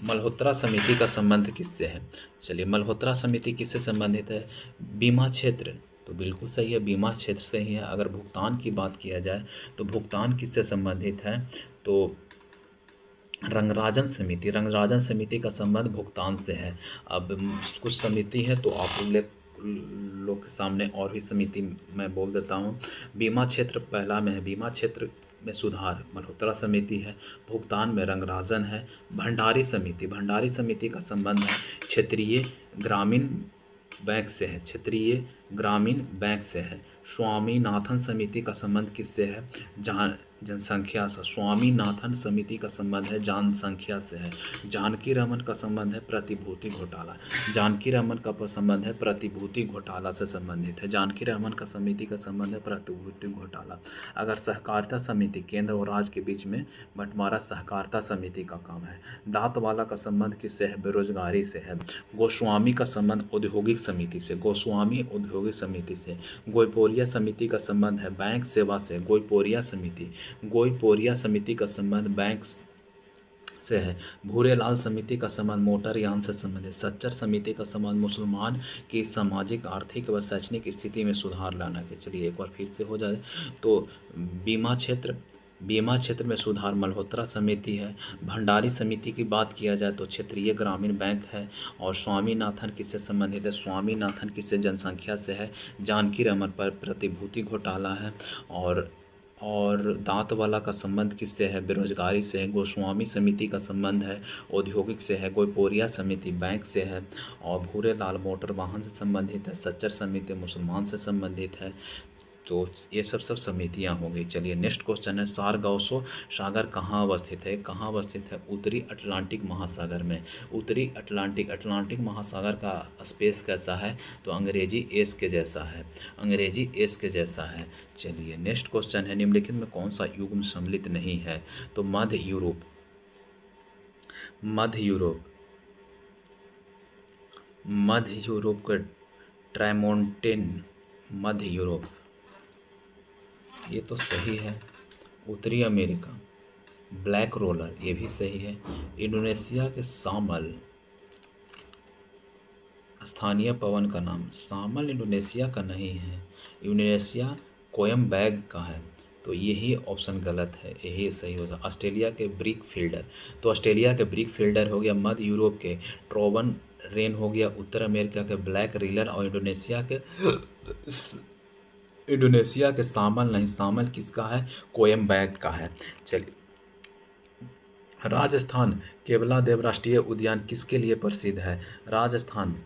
मल्होत्रा समिति का संबंध किससे है? चलिए, मल्होत्रा समिति किससे संबंधित है? बीमा क्षेत्र। तो बिल्कुल सही है, बीमा क्षेत्र से ही है। अगर भुगतान की बात किया जाए तो भुगतान किससे संबंधित है? तो रंगराजन समिति का संबंध भुगतान से है। अब कुछ समिति है तो आप लोग के सामने और भी समिति मैं बोल देता हूँ। बीमा क्षेत्र पहला में है, बीमा क्षेत्र में सुधार मल्होत्रा समिति है। भुगतान में रंगराजन है। भंडारी समिति का संबंध है क्षेत्रीय ग्रामीण बैंक से है, क्षेत्रीय ग्रामीण बैंक से है। स्वामीनाथन समिति का संबंध किससे है? जनसंख्या से। स्वामीनाथन समिति का संबंध है जनसंख्या से है। जानकी रमन का संबंध है प्रतिभूति घोटाला। जानकी रमन का संबंध है प्रतिभूति घोटाला से संबंधित है। जानकी रमन का समिति का संबंध है प्रतिभूति घोटाला। अगर सहकारिता समिति केंद्र और राज्य के बीच में बंटवारा सहकारिता समिति का काम है। दांतवाला का संबंध किससे है? बेरोजगारी से है। गोस्वामी का संबंध औद्योगिक समिति से। गोस्वामी औद्योगिक समिति से। गोईपोरिया समिति का संबंध है बैंक सेवा से। गोईपोरिया समिति का संबंध बैंक से है। भूरेलाल समिति का संबंध मोटरयान से संबंधित। सच्चर समिति का संबंध मुसलमान की सामाजिक, आर्थिक व शैक्षणिक स्थिति में सुधार लाना के। चलिए एक बार फिर से हो जाए तो बीमा क्षेत्र में सुधार मल्होत्रा समिति है। भंडारी समिति की बात किया जाए तो क्षेत्रीय ग्रामीण बैंक है। और स्वामीनाथन किससे संबंधित है? स्वामीनाथन किससे? जनसंख्या से है। जानकी रमन पर प्रतिभूति घोटाला है। और दांतवाला का संबंध किससे है? बेरोजगारी से है। गोस्वामी समिति का संबंध है औद्योगिक से है। गोईपोरिया समिति बैंक से है। और भूरेलाल मोटर वाहन से संबंधित है। सच्चर समिति मुसलमान से संबंधित है। तो ये सब समितियां हो गई। चलिए नेक्स्ट क्वेश्चन है, सारगासो सागर कहाँ अवस्थित है? कहाँ अवस्थित है? उत्तरी अटलांटिक महासागर में। उत्तरी अटलांटिक महासागर का स्पेस कैसा है? तो अंग्रेजी एस के जैसा है, अंग्रेजी एस के जैसा है। चलिए नेक्स्ट क्वेश्चन है, निम्नलिखित में कौन सा युग्म सम्मिलित नहीं है? तो मध्य यूरोप, मध्य यूरोप, मध्य यूरोप का ट्राइमोंटेन, मध्य यूरोप, ये तो सही है। उत्तरी अमेरिका, ब्लैक रोलर, ये भी सही है। इंडोनेशिया के सामल, स्थानीय पवन का नाम, सामल इंडोनेशिया का नहीं है, इंडोनेशिया कोयम्बैग का है। तो यही ऑप्शन गलत है, यही सही होगा। ऑस्ट्रेलिया के ब्रिक फील्डर, तो ऑस्ट्रेलिया के ब्रिक फील्डर हो गया। मध्य यूरोप के ट्रोवन रेन हो गया। उत्तर अमेरिका के ब्लैक रीलर, और इंडोनेशिया के सामल नहीं, सामल किसका है? कोयम्बैग का है। चलिए, राजस्थान केवलादेव राष्ट्रीय उद्यान किसके लिए प्रसिद्ध है? राजस्थान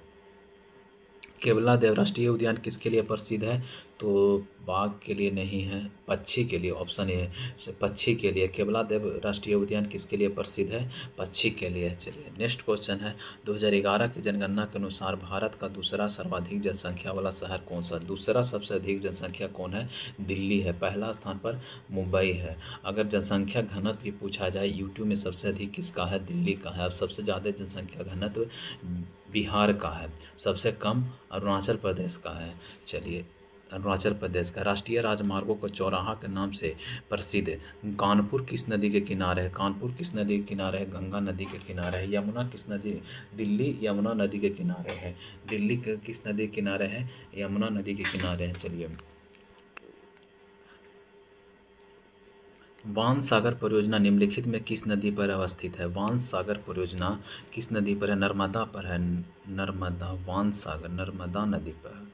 केवलादेव राष्ट्रीय उद्यान किसके लिए प्रसिद्ध है? तो बाघ के लिए नहीं है, पक्षी के लिए, ऑप्शन ए है, पक्षी के लिए। केवलादेव राष्ट्रीय उद्यान किसके लिए प्रसिद्ध है? पक्षी के लिए। चलिए नेक्स्ट क्वेश्चन है, 2011 की जनगणना के अनुसार भारत का दूसरा सर्वाधिक जनसंख्या वाला शहर कौन सा? दूसरा सबसे अधिक जनसंख्या कौन है? दिल्ली है। पहला स्थान पर मुंबई है। अगर जनसंख्या घनत्व भी पूछा जाए यूट्यूब में सबसे अधिक किसका है? दिल्ली का है। अब सबसे ज़्यादा जनसंख्या घनत्व बिहार का है, सबसे कम अरुणाचल प्रदेश का है। चलिए, अरुणाचल प्रदेश का। राष्ट्रीय राजमार्गों को चौराहा के नाम से प्रसिद्ध कानपुर किस नदी के किनारे है? कानपुर किस नदी के किनारे है? गंगा नदी के किनारे है। यमुना किस नदी, दिल्ली यमुना नदी के किनारे है। दिल्ली के किस नदी के किनारे है? यमुना नदी के किनारे है। चलिए, वांस सागर परियोजना निम्नलिखित में किस नदी पर अवस्थित है? वांस सागर परियोजना किस नदी पर है? नर्मदा पर है। नर्मदा, वांस सागर नर्मदा नदी पर है।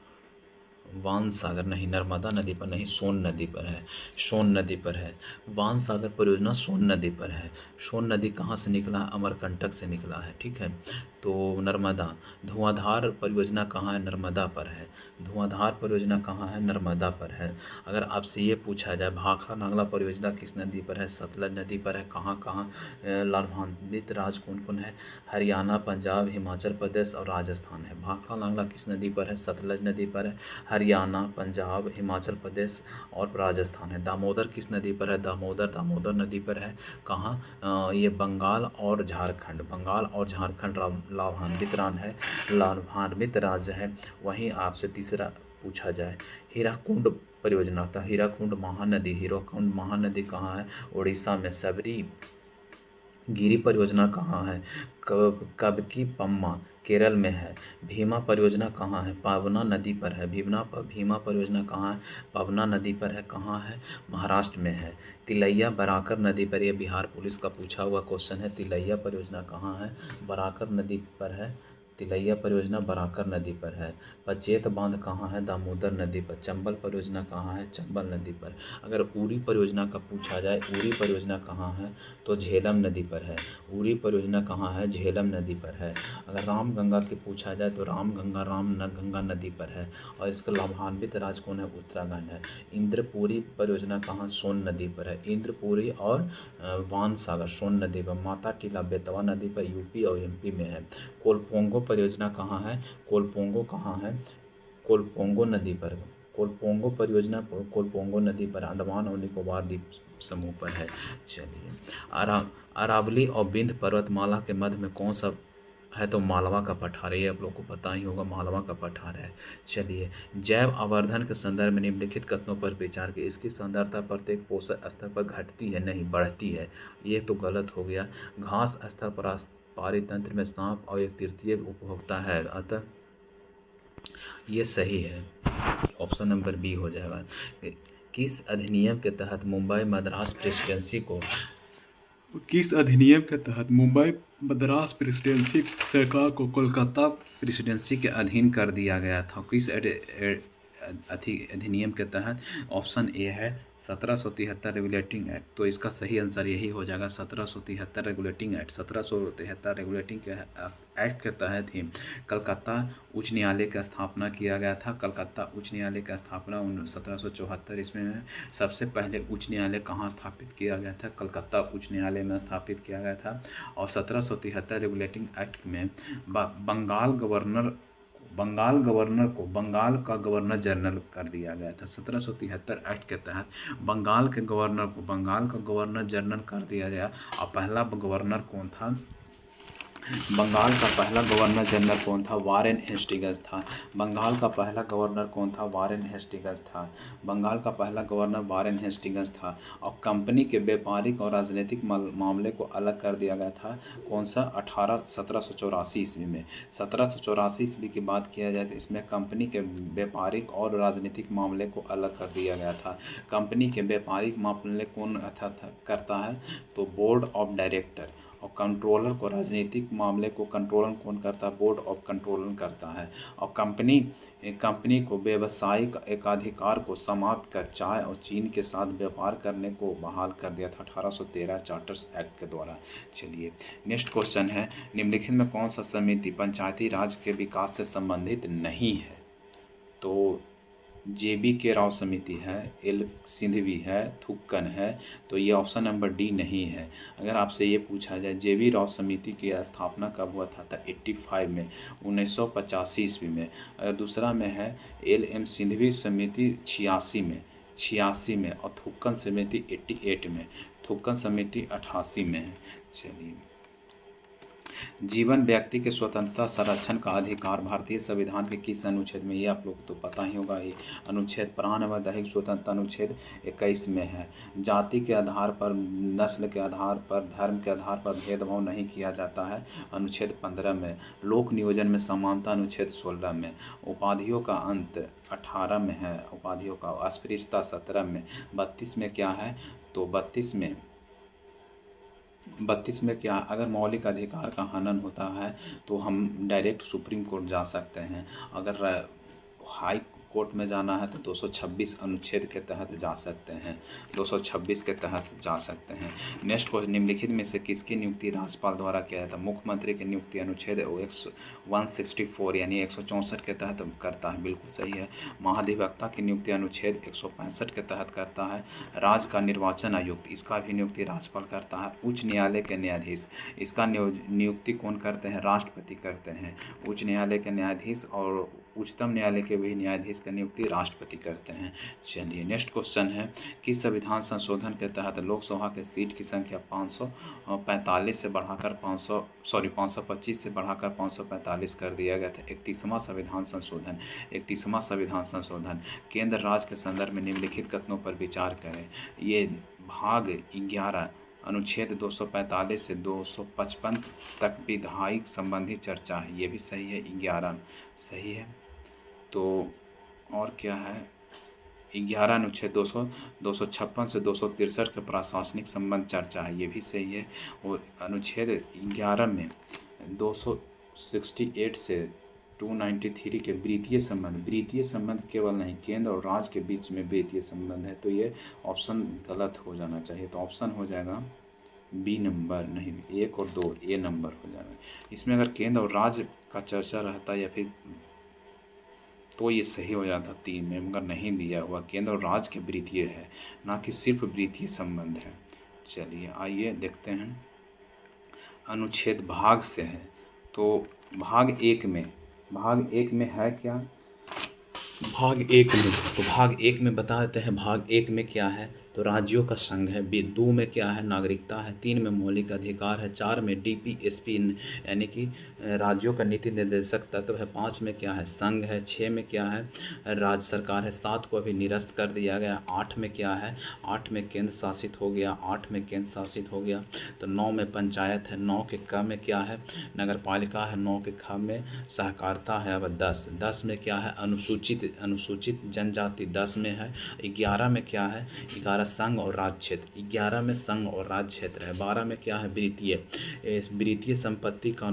वांस सागर नहीं, नर्मदा नदी पर नहीं, सोन नदी पर है, सोन नदी पर है। वांस सागर परियोजना सोन नदी पर है। सोन नदी कहाँ से निकला? अमरकंटक से निकला है, ठीक है। तो नर्मदा। धुआंधार परियोजना कहाँ है? नर्मदा पर है। धुआंधार परियोजना कहाँ है? नर्मदा पर है। अगर आपसे ये पूछा जाए भाखड़ा नागला परियोजना किस नदी पर है? सतलज नदी पर है। कहाँ कहाँ लाभान्वित राज्य कौन कौन है? हरियाणा, पंजाब, हिमाचल प्रदेश और राजस्थान है। भाखड़ा नागला किस नदी पर है? सतलज नदी पर है। हरियाणा, पंजाब, हिमाचल प्रदेश और राजस्थान है। दामोदर किस नदी पर है? दामोदर नदी पर है। कहाँ? ये बंगाल और झारखंड, बंगाल और झारखंड लाभान्वित राज्य है। वहीं आपसे तीसरा पूछा जाए, हीराकुंड परियोजना, तो हीराकुंड महानदी कहाँ है? उड़ीसा में। सबरी गिरी परियोजना कहाँ है? कबकी पम्मा केरल में है। भीमा परियोजना कहाँ है? पावना नदी पर है। भीमा परियोजना कहाँ है? पावना नदी पर है। कहाँ है? महाराष्ट्र में है। तिलैया बराकर नदी पर, यह बिहार पुलिस का पूछा हुआ क्वेश्चन है। तिलैया परियोजना कहाँ है? बराकर नदी पर है। तिलैया परियोजना बराकर नदी पर है। पचेत बांध कहाँ है? दामोदर नदी पर। चंबल परियोजना कहाँ है? चंबल नदी पर। अगर उरी परियोजना का पूछा जाए, उरी परियोजना कहाँ है? तो झेलम नदी पर है। उरी परियोजना कहाँ है? झेलम नदी पर है। अगर रामगंगा की पूछा जाए तो गंगा नदी पर है। और इसका लाभान्वित राज्य कौन है? उत्तराखंड है। इंद्रपुरी परियोजना कहाँ? सोन नदी पर है। इंद्रपुरी और वांस सागर सोन नदी पर। माता टीला बेतवा नदी पर, यूपी और एमपी में है। कोलपोंगो परियोजना कहाँ है? कोलपोंगो कहाँ है? कोलपोंगो नदी पर। कोलपोंगो परियोजना कोलपोंगो नदी पर, अंडमान और निकोबार द्वीप समूह पर है। चलिए, अरावली और विंध्य पर्वतमाला के मध्य में कौन सा है? तो मालवा का पठार, ये आप लोग को पता ही होगा, मालवा का पठार है। चलिए, जैव आवर्धन के संदर्भ में निम्नलिखित कथनों पर विचार की। इसकी सांद्रता प्रत्येक पोषक स्तर पर घटती है, नहीं बढ़ती है, ये तो गलत हो गया। घास स्तर पर पारितंत्र में सांप और एक तृतीय उपभोक्ता है, अतः ये सही है, ऑप्शन नंबर बी हो जाएगा। किस अधिनियम के तहत मुंबई मद्रास प्रेसिडेंसी को सरकार को कोलकाता प्रेसिडेंसी के अधीन कर दिया गया था? किस अधिनियम के तहत? ऑप्शन ए है 1773 रेगुलेटिंग एक्ट, तो इसका सही आंसर यही हो जाएगा 1773 रेगुलेटिंग एक्ट। 1773 रेगुलेटिंग के एक्ट के तहत ही कलकत्ता उच्च न्यायालय की स्थापना किया गया था। कलकत्ता उच्च न्यायालय की स्थापना 1774 ईस्वी में। सबसे पहले उच्च न्यायालय कहाँ स्थापित किया गया था? कलकत्ता उच्च न्यायालय में स्थापित किया गया था। और 1773 रेगुलेटिंग एक्ट में बंगाल को बंगाल का गवर्नर जनरल कर दिया गया था। 1773 एक्ट के तहत बंगाल के गवर्नर को बंगाल का गवर्नर जनरल कर दिया गया। और पहला गवर्नर कौन था? बंगाल का पहला गवर्नर जनरल कौन था? वारेन हेस्टिंग्स था। बंगाल का पहला गवर्नर कौन था? वारेन हेस्टिंग्स था। बंगाल का पहला गवर्नर वारेन हेस्टिंग्स था। और कंपनी के व्यापारिक और राजनीतिक मामले को अलग कर दिया गया था। कौन सा? 1784 ईस्वी में। 1784 ईस्वी की बात किया जाए तो इसमें कंपनी के व्यापारिक और राजनीतिक मामले को अलग कर दिया गया था। कंपनी के व्यापारिक मामले कौन करता है? तो बोर्ड ऑफ डायरेक्टर। और कंट्रोलर को, राजनीतिक मामले को कंट्रोलर कौन करता है? बोर्ड ऑफ कंट्रोलर करता है। और कंपनी को व्यावसायिक एकाधिकार को समाप्त कर चाय और चीनी के साथ व्यापार करने को बहाल कर दिया था 1813 चार्टर्स एक्ट के द्वारा। चलिए नेक्स्ट क्वेश्चन है, निम्नलिखित में कौन सा समिति पंचायती राज के विकास से संबंधित नहीं है? तो JB के राव समिति है, एल सिंधवी है, थुक्कन है। तो ये ऑप्शन नंबर डी नहीं है। अगर आपसे ये पूछा जाए JB राव समिति की स्थापना कब हुआ था? 85 में, 1985 ईस्वी में। अगर दूसरा में है LM सिंधवी समिति 86 में और थुक्कन समिति 88 में। थुक्कन समिति 88 में है। चलिए, जीवन व्यक्ति के स्वतंत्रता संरक्षण का अधिकार भारतीय संविधान के किस अनुच्छेद में? ये आप लोग तो पता ही होगा। ये अनुच्छेद प्राण एवं दैहिक स्वतंत्रता अनुच्छेद 21 में है। जाति के आधार पर, नस्ल के आधार पर, धर्म के आधार पर भेदभाव नहीं किया जाता है, अनुच्छेद 15 में। लोक नियोजन में समानता, अनुच्छेद 16 में। उपाधियों का अंत 18 में है। उपाधियों का अस्पृश्यता 17 में। 32 में क्या है? तो 32 में क्या, अगर मौलिक अधिकार का हनन होता है तो हम डायरेक्ट सुप्रीम कोर्ट जा सकते हैं। अगर हाई कोर्ट में जाना है तो 226 अनुच्छेद के तहत जा सकते हैं। 226 के तहत जा सकते हैं। नेक्स्ट क्वेश्चन, निम्नलिखित में से किसकी नियुक्ति राज्यपाल द्वारा किया जाता है? मुख्यमंत्री की नियुक्ति अनुच्छेद 164 यानी 164 के तहत करता है, बिल्कुल सही है। महाधिवक्ता की नियुक्ति अनुच्छेद 165 के तहत करता है। राज्य का निर्वाचन आयुक्त, इसका भी नियुक्ति राज्यपाल करता है। उच्च न्यायालय के न्यायाधीश, इसका नियुक्ति कौन करते हैं? राष्ट्रपति करते हैं। उच्च न्यायालय के न्यायाधीश और उच्चतम न्यायालय के भी न्यायाधीश की नियुक्ति राष्ट्रपति करते हैं। चलिए नेक्स्ट क्वेश्चन है, किस संविधान संशोधन के तहत लोकसभा के सीट की संख्या 525 से बढ़ाकर 545 कर दिया गया था? 31वां संविधान संशोधन। 31वां संविधान संशोधन। केंद्र राज्य के संदर्भ में निम्नलिखित कथनों पर विचार करें। ये भाग 11 अनुच्छेद 245 से 255 तक विधायिक संबंधी चर्चा है, ये भी सही है। 11 सही है। तो और क्या है? 11 अनुच्छेद 256 से 263 के प्रशासनिक संबंध चर्चा है, ये भी सही है। और अनुच्छेद 11 में 268 से 293 के वृत्तीय संबंध केवल नहीं, केंद्र और राज्य के बीच में वृत्तीय संबंध है। तो ये ऑप्शन गलत हो जाना चाहिए। तो ऑप्शन हो जाएगा बी नंबर, नहीं 1 और 2 ए नंबर हो जाएगा। इसमें अगर केंद्र और राज्य का चर्चा रहता या फिर तो ये सही हो जाता 3 में, मगर नहीं दिया हुआ। केंद्र और राज्य के वृत्तीय है, ना कि सिर्फ वृत्तीय संबंध है। चलिए आइए देखते हैं। अनुच्छेद भाग से है, तो भाग 1 में है क्या? भाग 1 में बता देते हैं। भाग 1 में क्या है? तो राज्यों का संघ है। 2 में क्या है? नागरिकता है। 3 में मौलिक अधिकार है। 4 में DPSP यानी कि राज्यों का नीति निर्देशक तत्व है। 5 में क्या है? संघ है। 6 में क्या है? राज्य सरकार है। 7 को अभी निरस्त कर दिया गया। 8 में क्या है? 8 में केंद्र शासित हो गया। 8 में केंद्र शासित हो गया। तो 9 में पंचायत है। 9 के क में क्या है? नगर पालिका है। 9 के ख में सहकारिता है। अब 10 में क्या है? अनुसूचित जनजाति 10 में है। 11 में क्या है? 11 संघ और राज्य क्षेत्र। 11 में संघ और राज्य क्षेत्र है। 12 में क्या है? वृत्तीय संपत्ति का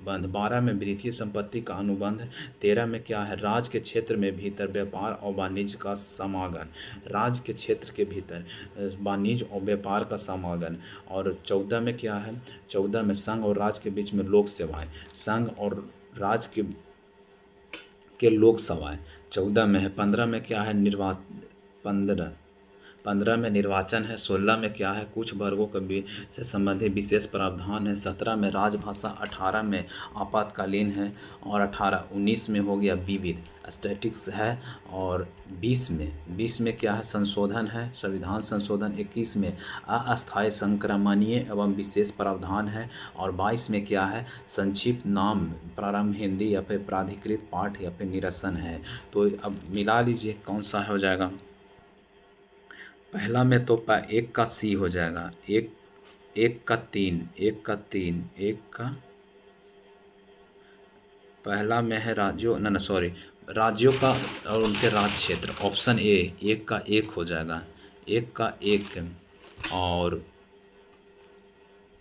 बंध, 12 में विदेशी संपत्ति का अनुबंध, 13 में क्या है, राज्य के क्षेत्र में भीतर व्यापार और वाणिज्य का समागम, राज्य के क्षेत्र के भीतर वाणिज्य और व्यापार का समागम। और 14 में क्या है, 14 में संघ और राज्य के बीच में लोक सेवाएं, संघ और राज्य के लोक सेवाएं 14 में है। 15 में क्या है, 15 में निर्वाचन है। 16 में क्या है, कुछ वर्गों के से संबंधित विशेष प्रावधान है। 17 में राजभाषा, 18 में आपातकालीन है, और 19 में हो गया विविध स्टैटिक्स है। और 20 में क्या है, संशोधन है, संविधान संशोधन। 21 में अस्थायी संक्रमणीय एवं विशेष प्रावधान है। और 22 में क्या है, संक्षिप्त नाम प्रारंभ हिंदी या फिर प्राधिकृत पाठ या फिर निरसन है। तो अब मिला लीजिए कौन सा हो जाएगा। पहला में तो एक का सी हो जाएगा, एक का तीन, पहला में है राज्यों, ना सॉरी, राज्यों का और उनके राज्य क्षेत्र, ऑप्शन ए, एक का एक हो जाएगा, एक का एक। और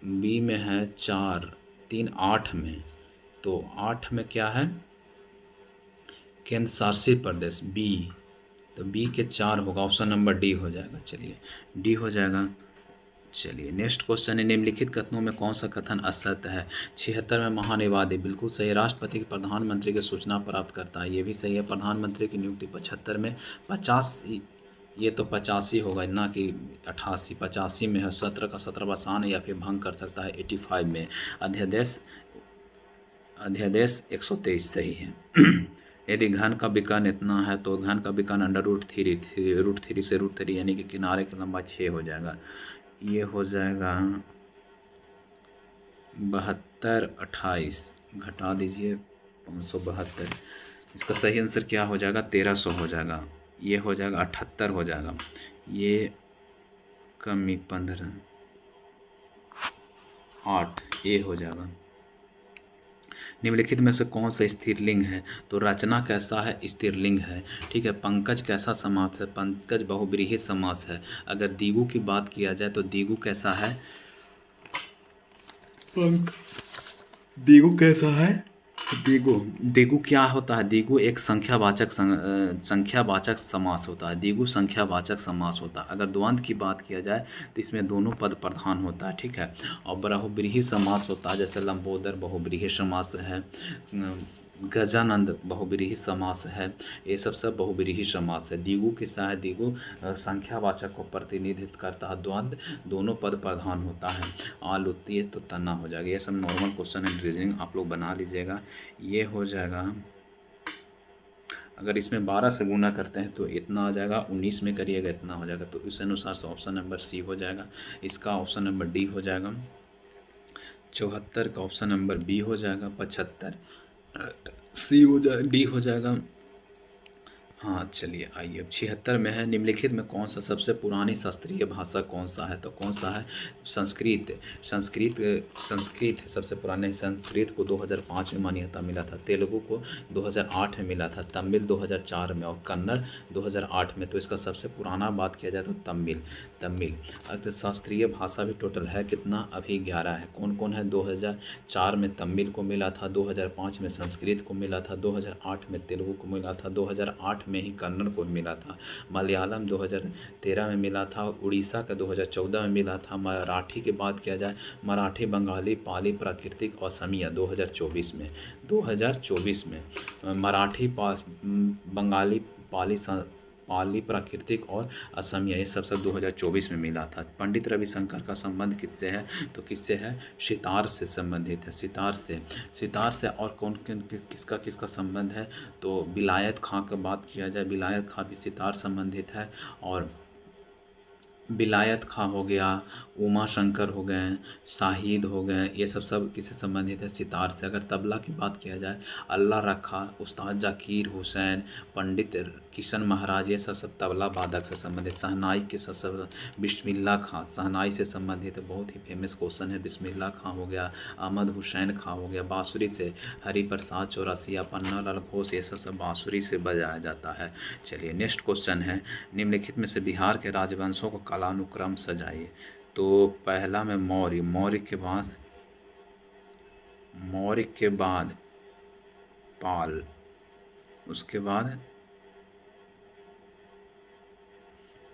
बी में है 4, 3, 8 में, तो 8 में क्या है, केंद्र शासित प्रदेश, बी, तो बी के 4 होगा, ऑप्शन नंबर डी हो जाएगा। चलिए डी हो जाएगा। चलिए नेक्स्ट क्वेश्चन है, निम्नलिखित कथनों में कौन सा कथन असत्य है। 76 में महानिवादी, बिल्कुल सही। राष्ट्रपति के प्रधानमंत्री की सूचना प्राप्त करता है, ये भी सही है। प्रधानमंत्री की नियुक्ति 75 में, 50, ये तो 85 होगा ना कि 88, 85 में है। 17 का 17वां सान या फिर भंग कर सकता है 85 में। अध्यादेश 123 सही है। यदि घन का विकर्ण इतना है तो घन का विकर्ण √3 से √3 यानी कि किनारे की लंबाई 6 हो जाएगा। ये हो जाएगा 72, 28 घटा दीजिए 572। इसका सही आंसर क्या हो जाएगा, 1300 हो जाएगा। ये हो जाएगा 78 हो जाएगा। ये कमी 15, 8 ए हो जाएगा। निम्नलिखित में से कौन सा स्त्रीलिंग है, तो रचना कैसा है, स्त्रीलिंग है। ठीक है। पंकज कैसा समास है, पंकज बहुब्रीहि समास है। अगर दीगू की बात किया जाए तो दीगू कैसा है, दीगू कैसा है, दीगू क्या होता है, दीगू एक संख्यावाचक समास होता है। दीगू संख्यावाचक समास होता है। अगर द्वंद्व की बात किया जाए तो इसमें दोनों पद प्रधान होता है। ठीक है। और बहुब्रीहि समास होता है, जैसे लंबोदर बहुब्रीहि समास है, गजानंद बहुब्रीहि समास है, ये सब बहुब्रीहि समास है। द्विगु किस्सा है, द्विगु संख्यावाचक को प्रतिनिधित्व करता है। द्वंद्व दोनों पद प्रधान होता है। आलुतीय तो तना हो जाएगा। ये सब नॉर्मल क्वेश्चन है, रीजनिंग आप लोग बना लीजिएगा। ये हो जाएगा, अगर इसमें 12 से गुना करते हैं तो इतना आ जाएगा, 19 में करिएगा इतना हो जाएगा। तो इस अनुसार से ऑप्शन नंबर सी हो जाएगा। इसका ऑप्शन नंबर डी हो जाएगा। 74 का ऑप्शन नंबर बी हो जाएगा। 75 सी हो जाए, डी हो जाएगा। हाँ चलिए आइए, अब 76 में है, निम्नलिखित में कौन सा सबसे पुरानी शास्त्रीय भाषा कौन सा है, तो कौन सा है, संस्कृत। संस्कृत सबसे पुराने। संस्कृत को 2005 में मान्यता मिला था, तेलुगु को 2008 में मिला था, तमिल 2004 में, और कन्नड़ 2008 में। तो इसका सबसे पुराना बात किया जाए तो तमिल। अब शास्त्रीय भाषा भी टोटल है कितना, अभी 11 है। कौन कौन है, 2004 में तमिल को मिला था, 2005 में संस्कृत को मिला था, 2008 में तेलुगु को मिला था, 2008 में ही कन्नड़ को मिला था, मलयालम 2013 में मिला था, उड़ीसा का 2014 में मिला था। मराठी की बात किया जाए, मराठी, बंगाली, पाली, प्राकृतिक और असमिया 2024 में मराठी, बंगाली, पाली, प्राकृतिक और असमिया, ये सब 2024 में मिला था। पंडित रविशंकर का संबंध किससे है, तो किससे है, सितार से संबंधित है, सितार से। और कौन किसका संबंध है, तो विलायत खां की बात किया जाए, विलायत खां भी सितार संबंधित है। और विलायत खां हो गया, उमा शंकर हो गए, शाहिद हो गए, ये सब किससे संबंधित है, सितार से। अगर तबला की बात किया जाए, अल्लाह रखा, उस्ताद जाकिर हुसैन, पंडित किशन महाराज, ये सब तबला वादक से संबंधित। शहनाई के सब बिस्मिल्लाह खां, शहनाई से संबंधित है, बहुत ही फेमस क्वेश्चन है। बिस्मिल्लाह खां हो गया, अहमद हुसैन खां हो गया। बाँसुरी से हरिप्रसाद चौरसिया, पन्ना लाल घोष, ये सब बाँसुरी से बजाया जाता है। चलिए नेक्स्ट क्वेश्चन है, निम्नलिखित में से बिहार के राजवंशों को कालानुक्रम सजाइए। तो पहला में मौर्य के बाद मौर्य के बाद पाल, उसके बाद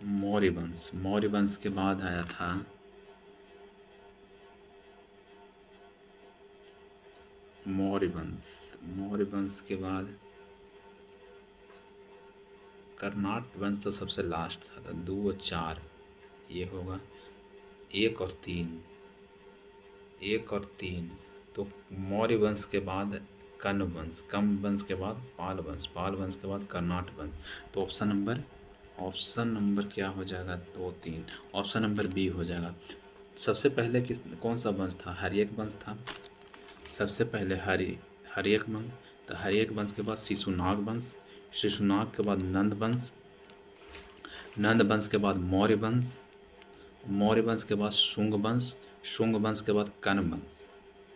मौर्य वंश, मौर्य वंश के बाद आया था मौर्य वंश, मौर्य वंश के बाद कर्नाट वंश तो सबसे लास्ट था, तो 2 और 4 ये होगा, 1 और 3, 1 और 3। तो मौर्य वंश के बाद कण्व वंश, कण्व वंश के बाद पाल वंश, पाल वंश के बाद कर्नाट वंश। तो ऑप्शन नंबर क्या हो जाएगा? 2 3, ऑप्शन नंबर बी हो जाएगा। सबसे पहले कौन सा वंश था? हर्यक वंश था सबसे पहले, हर्यक वंश। तो हर्यक वंश के बाद शिशुनाग वंश, शिशुनाग के बाद नंद वंश, नंद वंश के बाद मौर्य वंश, मौर्य वंश के बाद शुंग वंश, शुंग वंश के बाद कण्व वंश,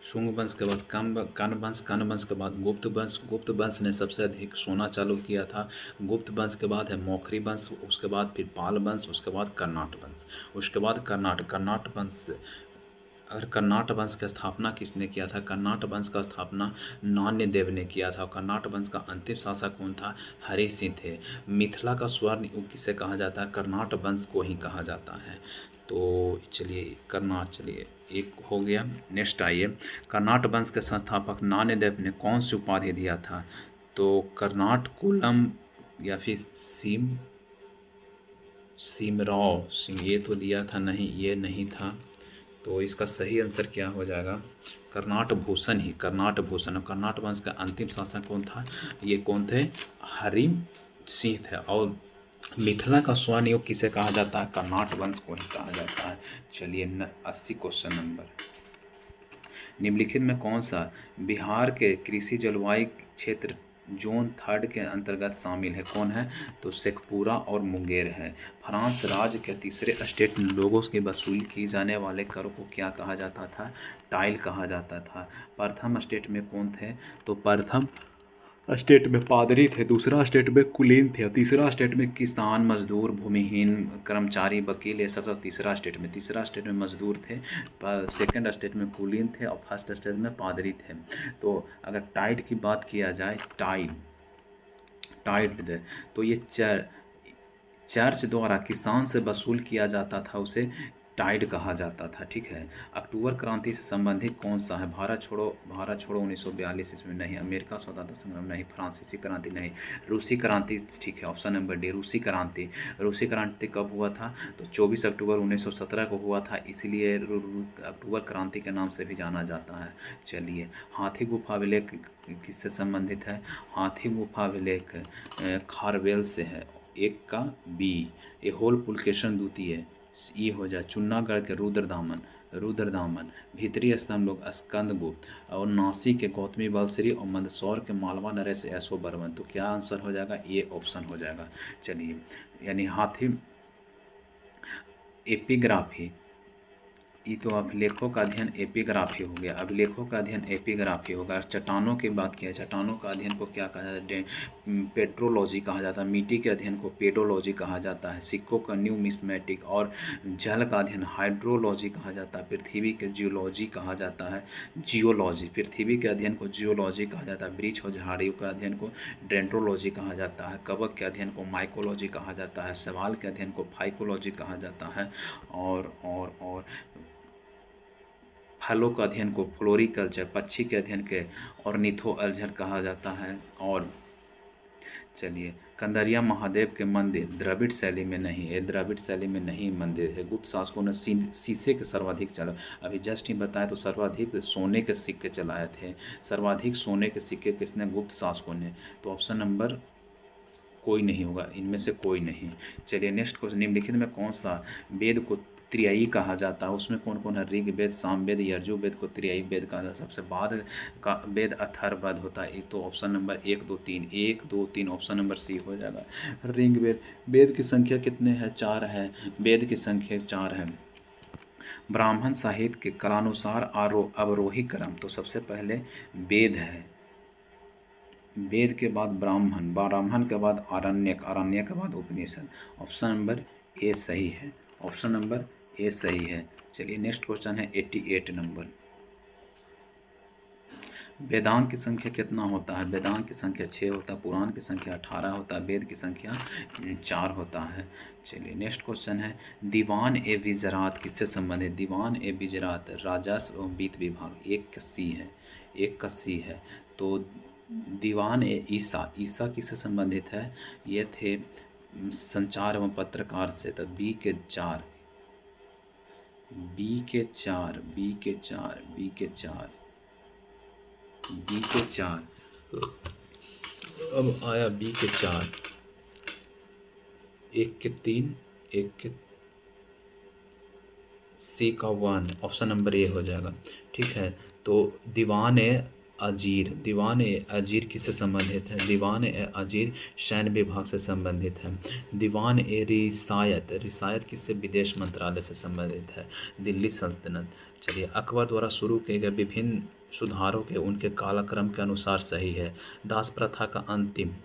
शुंग वंश के बाद कण्व वंश, कण्व वंश के बाद गुप्त वंश, गुप्त वंश ने सबसे अधिक सोना चालू किया था। गुप्त वंश के बाद है मौखरी वंश, उसके बाद फिर पाल वंश, उसके बाद कर्नाट वंश, उसके बाद कर्नाट वंश। अगर कर्नाट वंश की स्थापना किसने किया था? कर्नाट वंश का स्थापना नान्यदेव ने किया था। कर्नाट वंश का अंतिम शासक कौन था? हरि सिंह थे। मिथिला का स्वर्ण युग किसे कहा जाता है? कर्नाट वंश को ही कहा जाता है। तो चलिए एक हो गया। नेक्स्ट आइए, कर्नाट वंश के संस्थापक नान्यदेव ने कौन सी उपाधि दिया था? तो कर्नाट कुलम या फिर सिमराव सिंह, ये तो दिया था नहीं, ये नहीं था। तो इसका सही आंसर क्या हो जाएगा? कर्नाट भूषण ही, कर्नाट भूषण। और कर्नाट वंश का अंतिम शासक कौन था? ये कौन थे? हरि सिंह थे। और मिथिला का स्वर्ण युग किसे कहा जाता है? कर्नाट वंश को ही कहा जाता है। चलिए 80 क्वेश्चन नंबर, निम्नलिखित में कौन सा बिहार के कृषि जलवायु क्षेत्र जोन 3 के अंतर्गत शामिल है? कौन है? तो शेखपुरा और मुंगेर है। फ्रांस राज्य के तीसरे स्टेट में लोगों की वसूल की जाने वाले करों को क्या कहा जाता था? टाइल कहा जाता था। प्रथम स्टेट में कौन थे? तो प्रथम स्टेट में पादरी थे, दूसरा स्टेट में कुलीन थे, और तीसरा स्टेट में किसान, मजदूर, भूमिहीन, कर्मचारी, वकील, ये सब तीसरा स्टेट में मजदूर थे, सेकंड स्टेट में कुलीन थे, और फर्स्ट स्टेट में पादरी थे। तो अगर टाइड की बात किया जाए, टाइड तो ये चर्च द्वारा किसान से वसूल किया जाता था, उसे टाइड कहा जाता था। ठीक है। अक्टूबर क्रांति से संबंधित कौन सा है? भारत छोड़ो 1942 इसमें नहीं, अमेरिका स्वतंत्रता संग्राम नहीं, फ्रांसीसी क्रांति नहीं, रूसी क्रांति ठीक है, ऑप्शन नंबर डी रूसी क्रांति। रूसी क्रांति कब हुआ था? तो 24 अक्टूबर 1917 को हुआ था, इसलिए अक्टूबर क्रांति के नाम से भी जाना जाता है। चलिए, हाथी गुफा अभिलेख किससे संबंधित है? हाथी गुफा अभिलेख खारवेल से है। एक का बी। ये होल पुलकेशन द्वितीय ये हो जाए। चुन्नागढ़ के रुद्रदामन, भीतरी स्तंभ लोग स्कंदगुप्त, और नासिक के गौतमी बलश्री, और मंदसौर के मालवा नरेश यशोवर्मन। तो क्या आंसर हो जाएगा? ये ऑप्शन हो जाएगा। चलिए, यानी हाथी एपिग्राफी, ये तो अभिलेखों का अध्ययन एपिग्राफी हो गया। अभिलेखों का अध्ययन एपिग्राफी होगा। चट्टानों की बात किया, चट्टानों का अध्ययन को क्या कहा जाता है? पेट्रोलॉजी कहा जाता है। मिट्टी के अध्ययन को पेडोलॉजी कहा जाता है। सिक्कों का न्यूमिस्मेटिक, और जल का अध्ययन हाइड्रोलॉजी कहा जाता है। पृथ्वी के जियोलॉजी कहा जाता है जियोलॉजी, पृथ्वी के अध्ययन को जियोलॉजी कहा जाता है। वृक्ष और झाड़ियों के अध्ययन को डेंड्रोलॉजी कहा जाता है। कवक के अध्ययन को माइकोलॉजी कहा जाता है। सवाल के अध्ययन को फाइकोलॉजी कहा जाता है। और फलों का अध्ययन को फ्लोरिकल्चर, पक्षी के अध्ययन के ऑर्निथोलॉजी कहा जाता है। और चलिए, कंदरिया महादेव के मंदिर द्रविड़ शैली में नहीं है, द्रविड़ शैली में नहीं मंदिर है। गुप्त शासकों ने शीशे के सर्वाधिक चला, अभी जस्ट ही बताया, तो सर्वाधिक सोने के सिक्के चलाए थे। सर्वाधिक सोने के सिक्के किसने? गुप्त शासकों ने। तो ऑप्शन नंबर कोई नहीं होगा, इनमें से कोई नहीं। चलिए नेक्स्ट क्वेश्चन, निम्नलिखित में कौन सा वेद को त्रियायी कहा जाता है? उसमें कौन कौन है? ऋग्वेद, सामवेद, यजुर्वेद को त्रियायी वेद कहा जाता है। सबसे बाद का वेद अथर्ववेद होता है। तो option number 1 2 3 option number C हो जाएगा। ऋग्वेद, वेद की संख्या कितने हैं? 4 है, वेद की संख्या 4 है। ब्राह्मण साहित्य के कालानुसार अवरोही क्रम, तो सबसे पहले वेद है, वेद के बाद ब्राह्मण, ब्राह्मण के बाद आरण्यक, आरण्यक के बाद उपनिषद। ऑप्शन नंबर ए सही है, ऑप्शन नंबर ए सही है। चलिए नेक्स्ट क्वेश्चन है 88 नंबर, वेदांग की संख्या कितना होता है? वेदांग की संख्या 6 होता है, पुराण की संख्या 18 होता है, वेद की संख्या 4 होता है। चलिए नेक्स्ट क्वेश्चन है, दीवान ए विजरात किससे संबंधित? दीवान ए विजरात राजस्व एवं वित्त विभाग, एक का सी है, एक का सी है। तो दीवान ए ईसा, ईसा किससे संबंधित है? ये थे संचार एवं पत्रकार से, तो बी के 4, बी के 4, बी के 4, बी के 4, बी के 4। अब आया बी के 4, एक के 3, एक के सी का 1, ऑप्शन नंबर ए हो जाएगा। ठीक है, तो दीवान ए अजीर, दीवान ए अजीर किससे संबंधित है? दीवान ए अजीर सैन्य विभाग से संबंधित है। दीवान ए रिसायत, रिसायत किससे? विदेश मंत्रालय से संबंधित है, दिल्ली सल्तनत। चलिए, अकबर द्वारा शुरू किए गए विभिन्न सुधारों के उनके कालक्रम के अनुसार सही है। दास प्रथा का अंतिम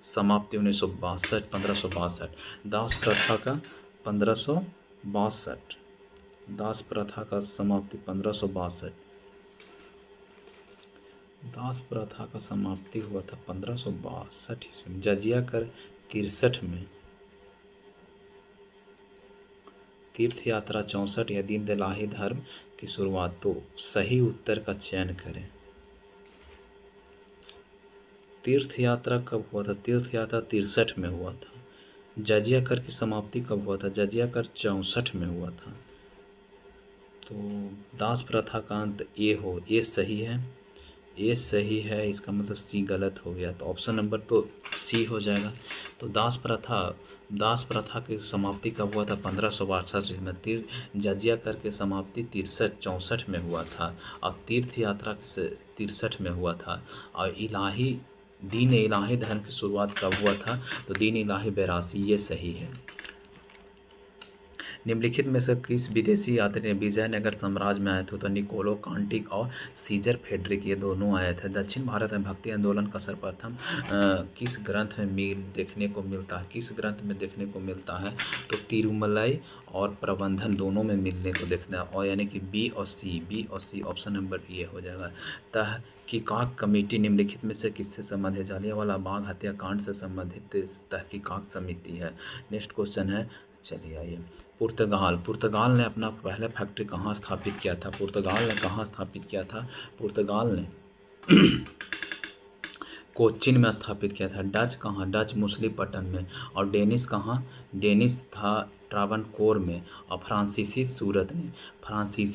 समाप्ति 1962, 1562। दास प्रथा का 1562, दास प्रथा का समाप्ति 1562। दास प्रथा का समाप्ति हुआ था 1562 ईस्वी में। जजिया कर 63 में। तीर्थ यात्रा 64 या दीन दयाल धर्म की शुरुआत। तो सही उत्तर का चयन करें। तीर्थ यात्रा कब हुआ था? तीर्थ यात्रा 63 में हुआ था। जजिया कर की समाप्ति कब हुआ था? जजिया कर 64 में हुआ था। तो दास प्रथा का अंत ए हो, ए सही है, ए सही है, इसका मतलब सी गलत हो गया, तो ऑप्शन नंबर तो सी हो जाएगा। तो दास प्रथा की समाप्ति कब हुआ था? 1562 में। जजिया कर के समाप्ति 64 में हुआ था, और तीर्थ यात्रा से 63 में हुआ था। और दीन इलाही धर्म की शुरुआत कब हुआ था? तो दीन इलाही 82, ये सही है। निम्नलिखित में से किस विदेशी यात्री ने विजयनगर साम्राज्य में आए थे? तो निकोलो कांटिक और सीजर फेडरिक, ये दोनों आए थे। दक्षिण भारत में भक्ति आंदोलन का सर्वप्रथम किस ग्रंथ में देखने को मिलता है? किस ग्रंथ में देखने को मिलता है? तो तिरुमलाई और प्रबंधन दोनों में मिलने को देखना है, और यानी कि बी और सी, बी और सी, ऑप्शन नंबर ये हो जाएगा। तहकीकात कमेटी निम्नलिखित में से किससे संबंधित है? जलियांवाला बाग हत्याकांड से संबंधित तहकीकात समिति है। नेक्स्ट क्वेश्चन है, चलिए आइए, पुर्तगाल ने अपना पहला फैक्ट्री कहाँ स्थापित किया था? पुर्तगाल ने कहाँ स्थापित किया था? पुर्तगाल ने कोचीन में स्थापित किया था। डच कहाँ? डच मछलीपट्टनम में। और डेनिश कहाँ? डेनिश था ट्रावनकोर में। और फ्रांसीसी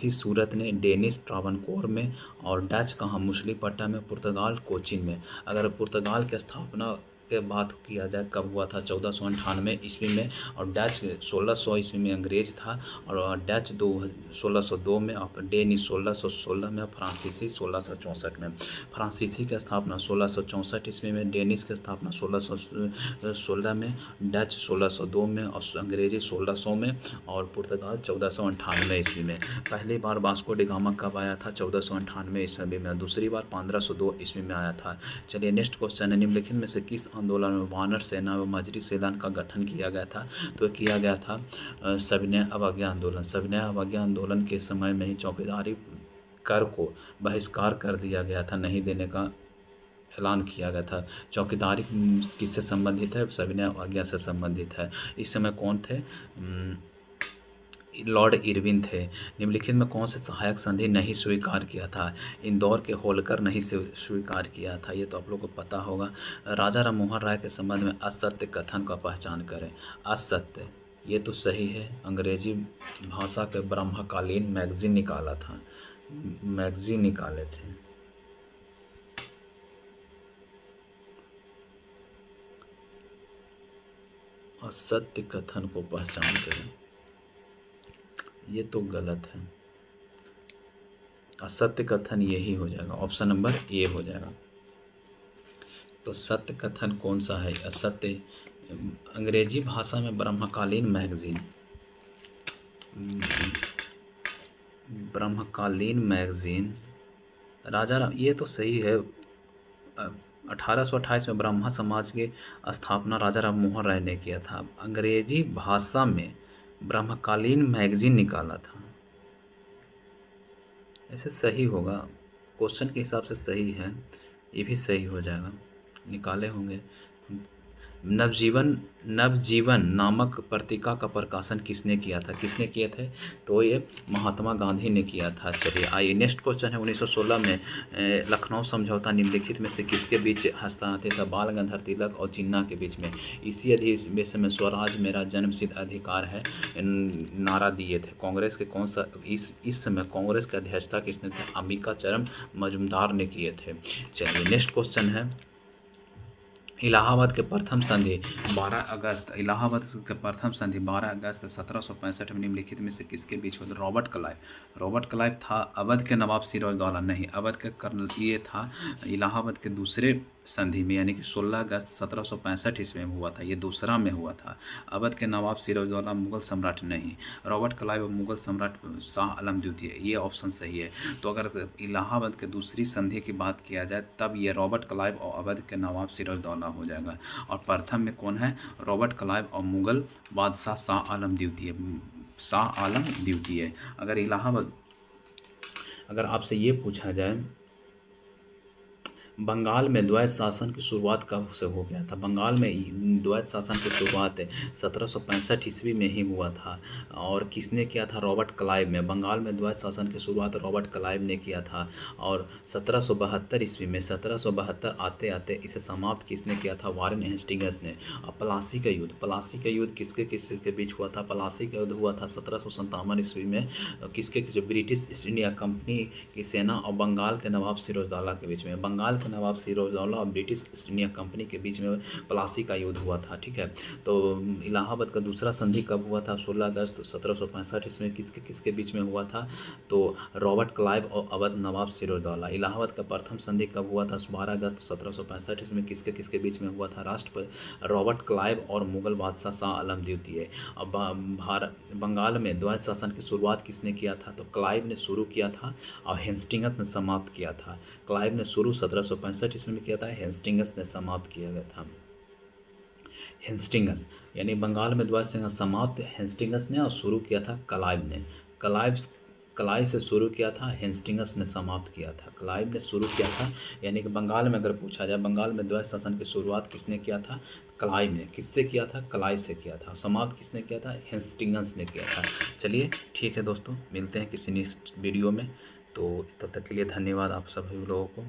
सूरत ने, डेनिश ट्रावनकोर में। और डच कहाँ? मछलीपट्टनम में। पुर्तगाल कोचीन में। अगर पुर्तगाल की स्थापना के बात किया जाए कब हुआ था? 1498 ईस्वी में। और डच 1600 ईस्वी में अंग्रेज था। और डच 1602 में, और डेनिश 1616 में, और फ्रांसीसी 1664 में। फ्रांसीसी की स्थापना 1664 ईस्वी में, डेनिश की स्थापना 1616 में, डच 1602 में, और अंग्रेजी 1600 में, और पुर्तगाल 1498 ईस्वी में। पहली बार वास्को डी गामा कब आया था? 1498 ईस्वी में। दूसरी बार 1502 ईस्वी में आया था। चलिए नेक्स्ट क्वेश्चन है, निम्नलिखित में से किस आंदोलन में वानर सेना व मजरी सेना का गठन किया गया था? तो किया गया था सविनय अवज्ञा आंदोलन। सविनय अवज्ञा आंदोलन के समय में ही चौकीदारी कर को बहिष्कार कर दिया गया था, नहीं देने का ऐलान किया गया था। चौकीदारी किससे संबंधित है? सविनय अवज्ञा से संबंधित है। इस समय कौन थे? लॉर्ड इरविन थे। निम्नलिखित में कौन से सहायक संधि नहीं स्वीकार किया था? इंदौर के होलकर नहीं स्वीकार किया था, ये तो आप लोग को पता होगा। राजा राम मोहन राय के संबंध में असत्य कथन का पहचान करें। असत्य, ये तो सही है। अंग्रेजी भाषा के ब्रह्मकालीन मैगजीन निकाला था, मैगजीन निकाले थे। असत्य कथन को पहचान करें, ये तो गलत है। असत्य कथन यही हो जाएगा, ऑप्शन नंबर ए हो जाएगा। तो सत्य कथन कौन सा है? असत्य। अंग्रेजी भाषा में ब्रह्मकालीन मैगजीन, ब्रह्मकालीन मैगजीन राजा राम, ये तो सही है। 1828 में ब्रह्मा समाज की स्थापना राजा राम मोहन राय ने किया था। अंग्रेजी भाषा में ब्रह्मकालीन मैगजीन निकाला था, ऐसे सही होगा। क्वेश्चन के हिसाब से सही है, ये भी सही हो जाएगा, निकाले होंगे। नवजीवन नवजीवन नामक पत्रिका का प्रकाशन किसने किया था? किसने किए थे? तो ये महात्मा गांधी ने किया था। चलिए आइए नेक्स्ट क्वेश्चन है 1916 में लखनऊ समझौता निम्नलिखित में से किसके बीच हस्ताक्षरित था? बाल गंगाधर तिलक और जिन्ना के बीच में। इसी अधिवेशन में स्वराज मेरा जन्मसिद्ध अधिकार है नारा दिए थे। कांग्रेस के कौन सा इस समय कांग्रेस की अध्यक्षता किसने थे? अंबिका चरण मजूमदार ने किए थे। चलिए नेक्स्ट क्वेश्चन है इलाहाबाद के प्रथम संधि 12 अगस्त इलाहाबाद के प्रथम संधि 12 अगस्त 1765 में निम्नलिखित में से किसके बीच हुआ? रॉबर्ट क्लाइव था। अवध के नवाब सिराजदौला नहीं, अवध के कर्नल ये था इलाहाबाद के दूसरे संधि में, यानी कि 16 अगस्त 1765 ईस्वी में हुआ था, ये दूसरा में हुआ था। अवध के नवाब सिराजदौला मुगल सम्राट नहीं, रॉबर्ट क्लाइव और मुगल सम्राट शाह आलम द्वितीय, ये ऑप्शन सही है। तो अगर इलाहाबाद के दूसरी संधि की बात किया जाए तब ये रॉबर्ट क्लाइव और अवध के नवाब सिराजदौला हो जाएगा। और प्रथम में कौन है? रॉबर्ट क्लाइव और मुगल बादशाह शाह आलम द्वितीय। अगर आपसे ये पूछा जाए बंगाल में द्वैत शासन की शुरुआत कब से हो गया था? बंगाल में द्वैत शासन की शुरुआत 1765 ईस्वी में ही हुआ था। और किसने किया था? रॉबर्ट क्लाइव में। बंगाल में द्वैत शासन की शुरुआत रॉबर्ट क्लाइव ने किया था। और 1772 ईस्वी में 1772 आते आते इसे समाप्त किसने किया था? वारेन हेस्टिंग्स ने। और प्लासी का युद्ध किसके किसके के बीच हुआ था? प्लासी का युद्ध हुआ था 1757 ईस्वी में किसके जो ब्रिटिश ईस्ट इंडिया कंपनी की सेना और बंगाल के नवाब सिराजदौला के बीच में। बंगाल के नवाब सिराजदौला और ब्रिटिश ईस्ट इंडिया कंपनी के बीच में प्लासी का युद्ध हुआ था। ठीक है, तो इलाहाबाद का दूसरा संधि कब हुआ था? 16 अगस्त 1765 इसमें किसके बीच में हुआ था? तो रॉबर्ट क्लाइव और अवध नवाब सिराजदौला। इलाहाबाद का प्रथम संधि कब हुआ था? 12 अगस्त 1765 इसमें किसके बीच में हुआ था? राष्ट्रपति रॉबर्ट क्लाइव और मुगल बादशाह शाह आलम द्वितीय। अब बंगाल में द्वैत शासन की शुरुआत किसने किया था? तो क्लाइव ने शुरू किया था और हेस्टिंग्स ने समाप्त किया था। क्लाइव ने शुरू 1765 ईस्वी में किया था, हेस्टिंग्स ने समाप्त किया गया था। हेस्टिंग्स यानी बंगाल में द्वैत शासन समाप्त हेस्टिंग्स ने और शुरू किया था क्लाइव ने। क्लाइव से शुरू किया था, हेस्टिंग्स ने समाप्त किया था। क्लाइव ने शुरू किया था, यानी कि बंगाल में अगर पूछा जाए बंगाल में द्वैत शासन की शुरुआत किसने किया था? क्लाइव ने। किससे किया था? क्लाइव से किया था। समाप्त किसने किया था? हेस्टिंग्स ने किया था। चलिए ठीक है दोस्तों, मिलते हैं किसी नेक्स्ट वीडियो में। तो तब तक के लिए धन्यवाद आप सभी लोगों को।